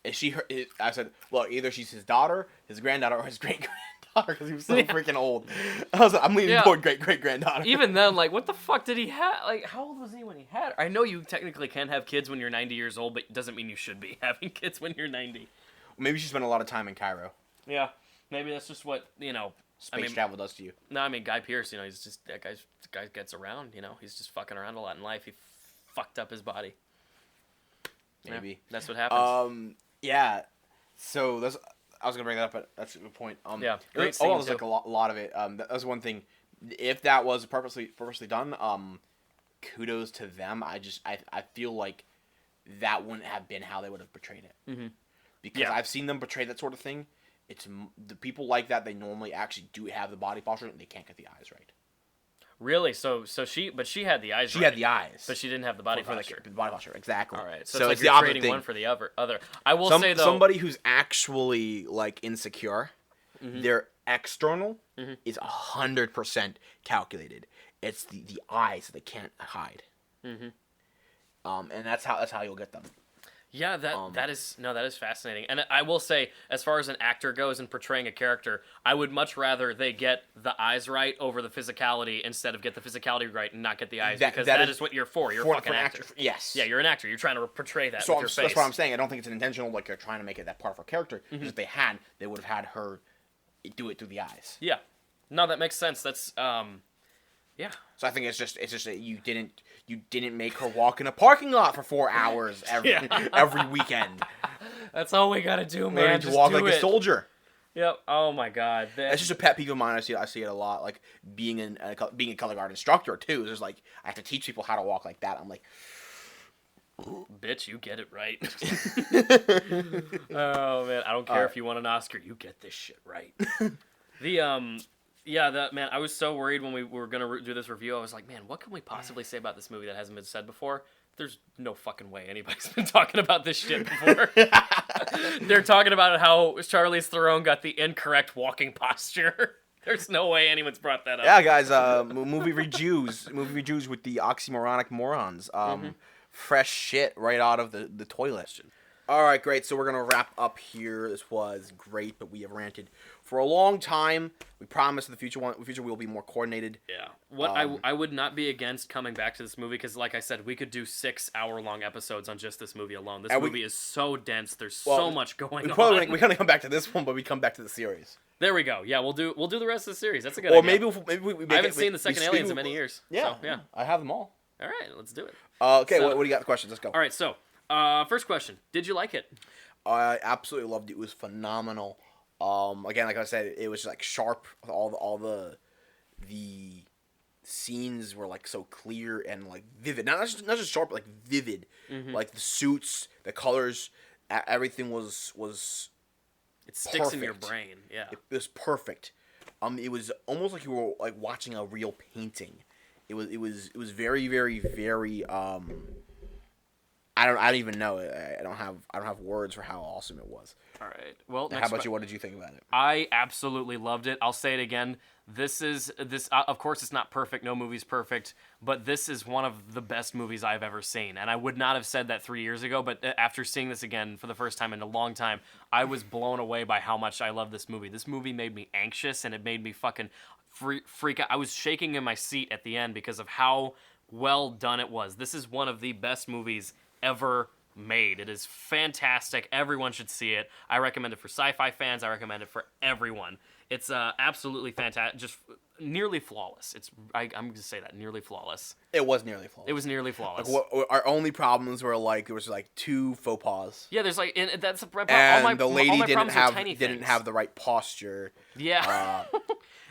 is she her? I said, well, either she's his daughter, his granddaughter, or his great granddaughter because he was so freaking old. I was like, I'm leaning toward great granddaughter. Even then, like, what the fuck did he have? Like, how old was he when he had her? I know you technically can have kids when you're 90 years old, but it doesn't mean you should be having kids when you're 90. Maybe she spent a lot of time in Cairo. Yeah, maybe that's just what Space travel does to you. No, I mean Guy Pearce. He's just that guy gets around. He's just fucking around a lot in life. He fucked up his body. Maybe. Yeah, that's what happens. Yeah. So I was gonna bring that up, but that's a good point. Yeah, great Oh, scene, was like too. a lot of it. That was one thing. If that was purposely done, kudos to them. I feel like that wouldn't have been how they would have portrayed it. Mm-hmm. Because I've seen them portray that sort of thing. It's the people like that. They normally actually do have the body posture, and they can't get the eyes right. Really? So she had the eyes. She right, had the eyes, but she didn't have the body for posture. the body posture, exactly. All right. So it's it's the like you're opposite trading thing. one for the other. I will say though, somebody who's actually like insecure, their external is 100% calculated. It's the eyes that they can't hide. And that's how you'll get them. Yeah, that is fascinating. And I will say, as far as an actor goes in portraying a character, I would much rather they get the eyes right over the physicality instead of get the physicality right and not get the eyes, because that is what you're for. You're a fucking actor. Yes. Yeah, you're an actor. You're trying to portray that with your face. That's what I'm saying. I don't think it's an intentional, like you're trying to make it that part of her character. Because if they would have had her do it through the eyes. Yeah. No, that makes sense. That's yeah. So I think it's just that you didn't make her walk in a parking lot for 4 hours every weekend. That's all we gotta do, man. Learning to walk like a soldier. Yep. Oh my god. That's just a pet peeve of mine. I see it a lot. Like being a color guard instructor too. It's just like I have to teach people how to walk like that. I'm like, bitch, you get it right. Oh man, I don't care if you won an Oscar. You get this shit right. Man, I was so worried when we were gonna do this review. I was like, man, what can we possibly say about this movie that hasn't been said before? There's no fucking way anybody's been talking about this shit before. They're talking about how Charlize Theron got the incorrect walking posture. There's no way anyone's brought that up. Yeah, guys, movie reviews with the oxymoronic morons. Fresh shit right out of the toilet. All right, great. So we're going to wrap up here. This was great, but we have ranted for a long time. We promise in the future we will be more coordinated. Yeah. I would not be against coming back to this movie because, like I said, we could do 6-hour-long episodes on just this movie alone. This movie is so dense. There's so much going on. We're going to come back to this one, but we come back to the series. There we go. Yeah, we'll do the rest of the series. That's a good or idea. Maybe we I haven't seen the second Aliens in many years. Yeah, so, yeah. I have them all. All right, let's do it. Okay, what do you got? The questions? Let's go. All right, so first question: did you like it? I absolutely loved it. It was phenomenal. Again, like I said, it was like sharp. All the scenes were like so clear and like vivid. Not just sharp, but like vivid. Like the suits, the colors, everything was. It sticks in your brain. Yeah, it was perfect. It was almost like you were like watching a real painting. It was very, very, very. I don't even know. I don't have words for how awesome it was. All right. Well, How about you? What did you think about it? I absolutely loved it. I'll say it again. This. Of course, it's not perfect. No movie's perfect, but this is one of the best movies I've ever seen. And I would not have said that 3 years ago, but after seeing this again for the first time in a long time, I was blown away by how much I love this movie. This movie made me anxious, and it made me fucking freak out. I was shaking in my seat at the end because of how well done it was. This is one of the best movies ever made. It is fantastic. Everyone should see it. I recommend it for sci-fi fans. I recommend it for everyone. It's absolutely fantastic. Just nearly flawless. I'm going to say that, nearly flawless. It was nearly flawless. It was nearly flawless. Like, our only problems were like there was like 2 faux pas. Yeah, there's like, and that's And the lady didn't have the right posture. Yeah.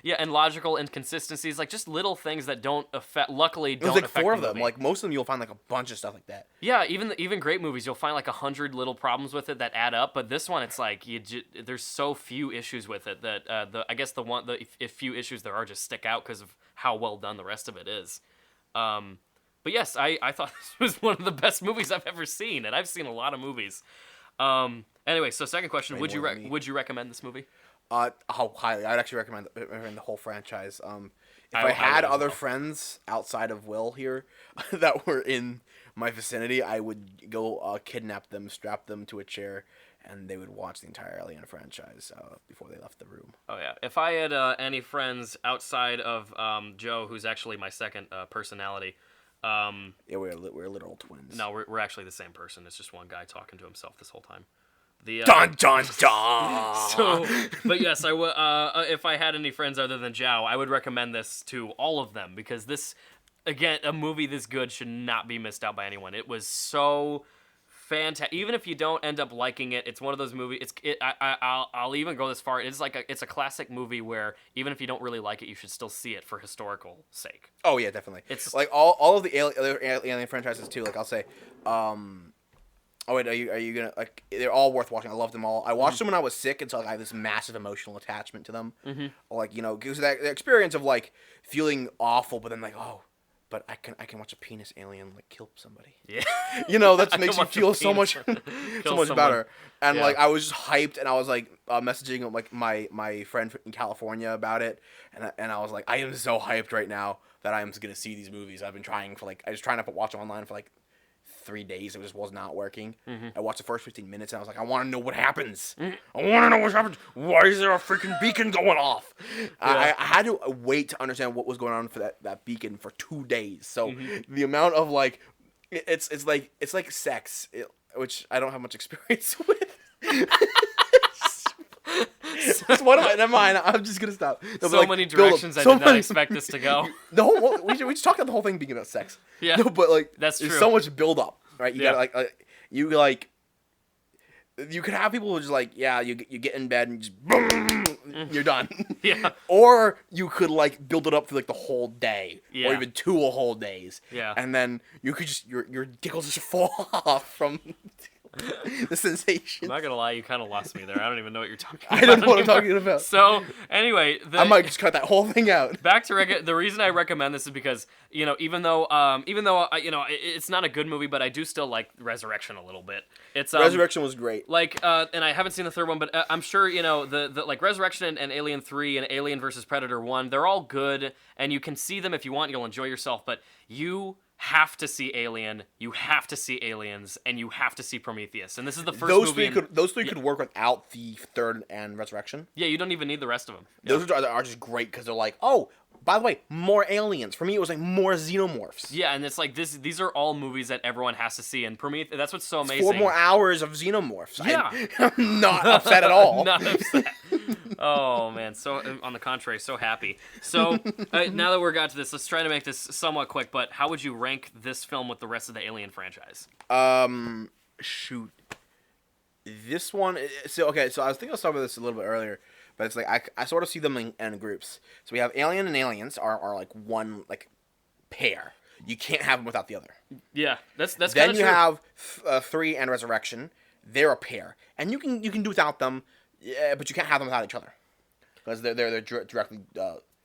Yeah, and logical inconsistencies, like just little things that don't affect. Luckily, don't It was like affect 4 the of them. movie. Like most of them, you'll find like a bunch of stuff like that. Yeah, even great movies, you'll find like 100 little problems with it that add up. But this one, it's like there's so few issues with it that I guess the few issues there are just stick out because of how well done the rest of it is. But yes, I thought this was one of the best movies I've ever seen, and I've seen a lot of movies. Anyway, so second question: would you recommend this movie? Highly. I'd actually recommend the whole franchise. If I I had would as other well. friends outside of Will here that were in my vicinity, I would go kidnap them, strap them to a chair, and they would watch the entire Alien franchise before they left the room. Oh yeah. If I had any friends outside of Joe, who's actually my second personality. Yeah, we're literal twins. No, we're actually the same person. It's just one guy talking to himself this whole time. Dun dun dun. So, but yes, I would. If I had any friends other than Jow, I would recommend this to all of them because this, again, a movie this good should not be missed out by anyone. It was so fantastic. Even if you don't end up liking it, it's one of those movies. I'll even go this far. It's a classic movie where even if you don't really like it, you should still see it for historical sake. Oh yeah, definitely. It's like all of the other Alien franchises too. Like I'll say, oh wait, are you gonna like? They're all worth watching. I love them all. I watched them when I was sick, and so like, I have this massive emotional attachment to them. Mm-hmm. Like gives that the experience of like feeling awful, but then like but I can watch a penis alien like kill somebody. Yeah, that makes you feel so much better. And like I was just hyped, and I was like messaging like my friend in California about it, and I was like, I am so hyped right now that I am gonna see these movies. I've been trying I was trying to watch them online for like 3 days. It just was not working. Mm-hmm. I watched the first 15 minutes and I was like, I want to know what happens. I want to know what happens. Why is there a freaking beacon going off? Yeah. I had to wait to understand what was going on for that beacon for 2 days. So the amount of like, it's like sex, which I don't have much experience with. Never mind. I'm just gonna stop. So many directions I did not expect this to go. We just talked about the whole thing being about sex. Yeah, no, but like that's there's true. so much build up, right? You gotta you could have people who just like you get in bed and just boom, you're done. Yeah. Or you could like build it up for like the whole day, Yeah. or even 2 whole days. Yeah. And then you could just your dick will just fall off from the sensation. I'm not gonna lie, you kind of lost me there. I don't even know what you're talking about. I don't know what I'm talking about. So anyway, I might just cut that whole thing out. Back to the reason I recommend this is because even though it's not a good movie, but I do still like Resurrection a little bit. It's Resurrection was great. Like and I haven't seen the third one, but I'm sure the like Resurrection and Alien 3 and Alien vs Predator 1, they're all good, and you can see them if you want. You'll enjoy yourself, but you have to see Alien, you have to see Aliens, and you have to see Prometheus. And this is the first movie. Those three could work without the third and Resurrection. Yeah, you don't even need the rest of them. Those are just great because they're like, oh, by the way, more aliens. For me, it was like more xenomorphs. Yeah, and it's like these are all movies that everyone has to see. And Prometheus, that's what's so amazing. 4 more hours of xenomorphs. Yeah. I'm not upset at all. Not upset. Oh man, so on the contrary, so happy. So now that we're got to this, let's try to make this somewhat quick. But how would you rank this film with the rest of the Alien franchise? Shoot. This one. So I was thinking I'll start with this a little bit earlier, but it's like I sort of see them in groups. So we have Alien and Aliens are like one like pair. You can't have them without the other. Yeah, that's then kind of you true. have 3 and Resurrection. They're a pair, and you can do without them. Yeah, but you can't have them without each other because they're directly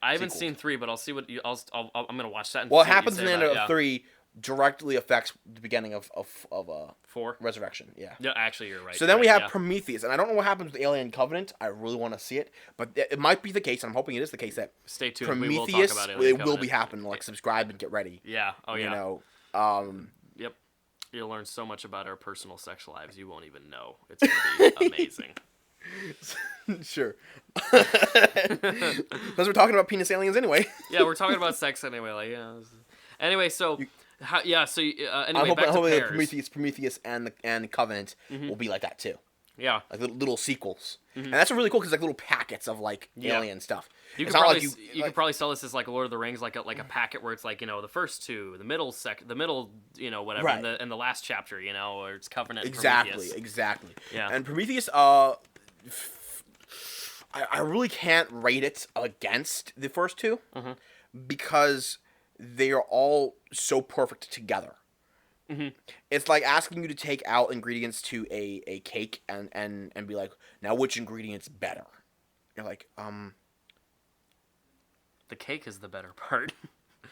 I haven't sequels. seen 3, but I'll see what you. I'm gonna watch that. And What see happens you in say the end about of 3 directly affects the beginning of 4. Resurrection. Yeah. Yeah, actually, you're right. So then you're we right, have Prometheus, and I don't know what happens with Alien Covenant. I really want to see it, but it might be the case, and I'm hoping it is the case that Stay tuned. We will talk Prometheus about it Alien will Covenant. be happening. Like, subscribe and get ready. Yeah. Oh yeah. You know. Yep. You'll learn so much about our personal sex lives you won't even know. It's gonna be amazing. Sure. Because we're talking about penis aliens anyway. Yeah, we're talking about sex anyway. Like, yeah. Anyway, so anyway, I'm back to hoping that pairs. Prometheus and Covenant will be like that too. Yeah. Like little sequels, and that's really cool because like little packets of like alien stuff. You It's could not probably like you could probably sell this as like Lord of the Rings, like a packet where it's like, you know, the first 2, the middle you know, whatever, Right. and the last chapter, you know, or it's Covenant. And exactly, Prometheus. exactly. Yeah. And Prometheus, I really can't rate it against the first 2 because they are all so perfect together. It's like asking you to take out ingredients to a cake and be like, now which ingredient's better? You're like, The cake is the better part.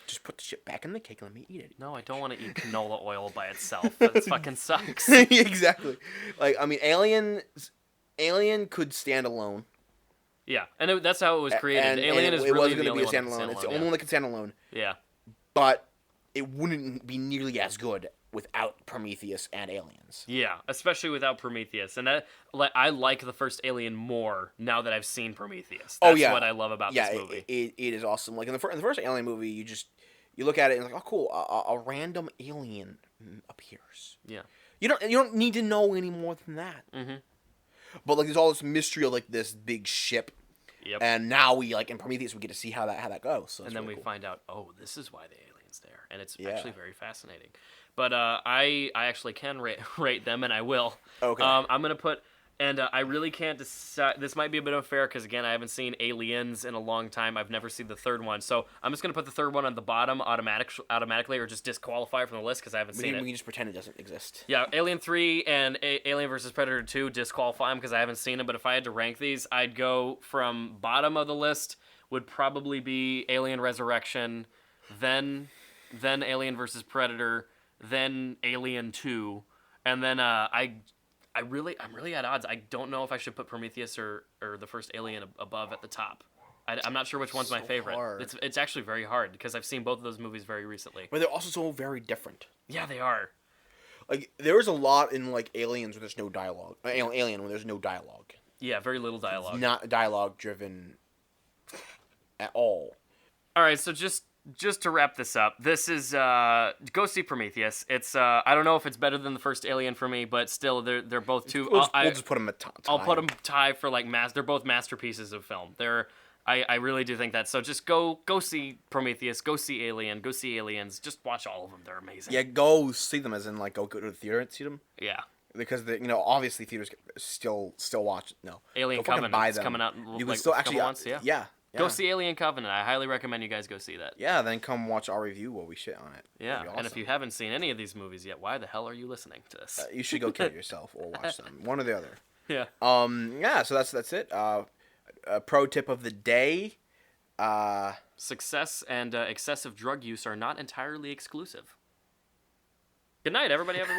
just put the shit back in the cake and let me eat it. No, I don't want to eat canola oil by itself. That fucking sucks. Exactly. Like, I mean, Alien could stand alone. Yeah, and that's how it was created. And Alien is it really wasn't the going to only be a one that standalone. can It's stand the only alone, one that can stand alone. yeah. But it wouldn't be nearly as good without Prometheus and Aliens. Yeah, especially without Prometheus, and that I like the first Alien more now that I've seen Prometheus. That's what I love about this movie. It is awesome. Like in the first Alien movie, you look at it and it's like, oh cool, a random alien appears. Yeah. You don't need to know any more than that. But like there's all this mystery of like this big ship. Yep. And now we like in Prometheus we get to see how that goes. So and then really we cool. find out, oh, this is why the alien's there, and it's actually very fascinating. But I actually can rate them, and I will. Okay. I'm gonna put, and I really can't decide. This might be a bit unfair because again, I haven't seen Aliens in a long time. I've never seen the third one, so I'm just gonna put the third one on the bottom automatically, or just disqualify from the list because I haven't seen it. We can just pretend it doesn't exist. Yeah, Alien 3 and Alien vs. Predator 2 disqualify them because I haven't seen them. But if I had to rank these, I'd go from bottom of the list would probably be Alien Resurrection, then Alien vs. Predator, then Alien 2, and then I'm really at odds. I don't know if I should put Prometheus or the first Alien above at the top. I'm not sure which one's my favorite. Hard. It's actually very hard because I've seen both of those movies very recently. But they're also so very different. Yeah, they are. Like there's a lot in like Aliens where there's no dialogue. Alien when there's no dialogue. Yeah, very little dialogue. It's not dialogue driven at all. All right, so just to wrap this up, this is go see Prometheus. It's I don't know if it's better than the first Alien for me, but still they're both two. We'll just put them at tie. I'll put them tie for like they're both masterpieces of film. I really do think that. So just go see Prometheus, go see Alien, go see Aliens. Just watch all of them. They're amazing. Yeah, go see them as in like go to the theater and see them. Yeah. Because obviously theaters still watch. No. Alien Go fucking Covenant buy is them. coming out. You can like, still a actually couple months, yeah. Go see Alien Covenant. I highly recommend you guys go see that. Yeah, then come watch our review while we shit on it. Yeah, That'd be and if awesome. you haven't seen any of these movies yet, why the hell are you listening to this? You should go kill yourself or watch them. One or the other. Yeah. Yeah, so that's it. A pro tip of the day. Success and excessive drug use are not entirely exclusive. Good night, everybody. Have a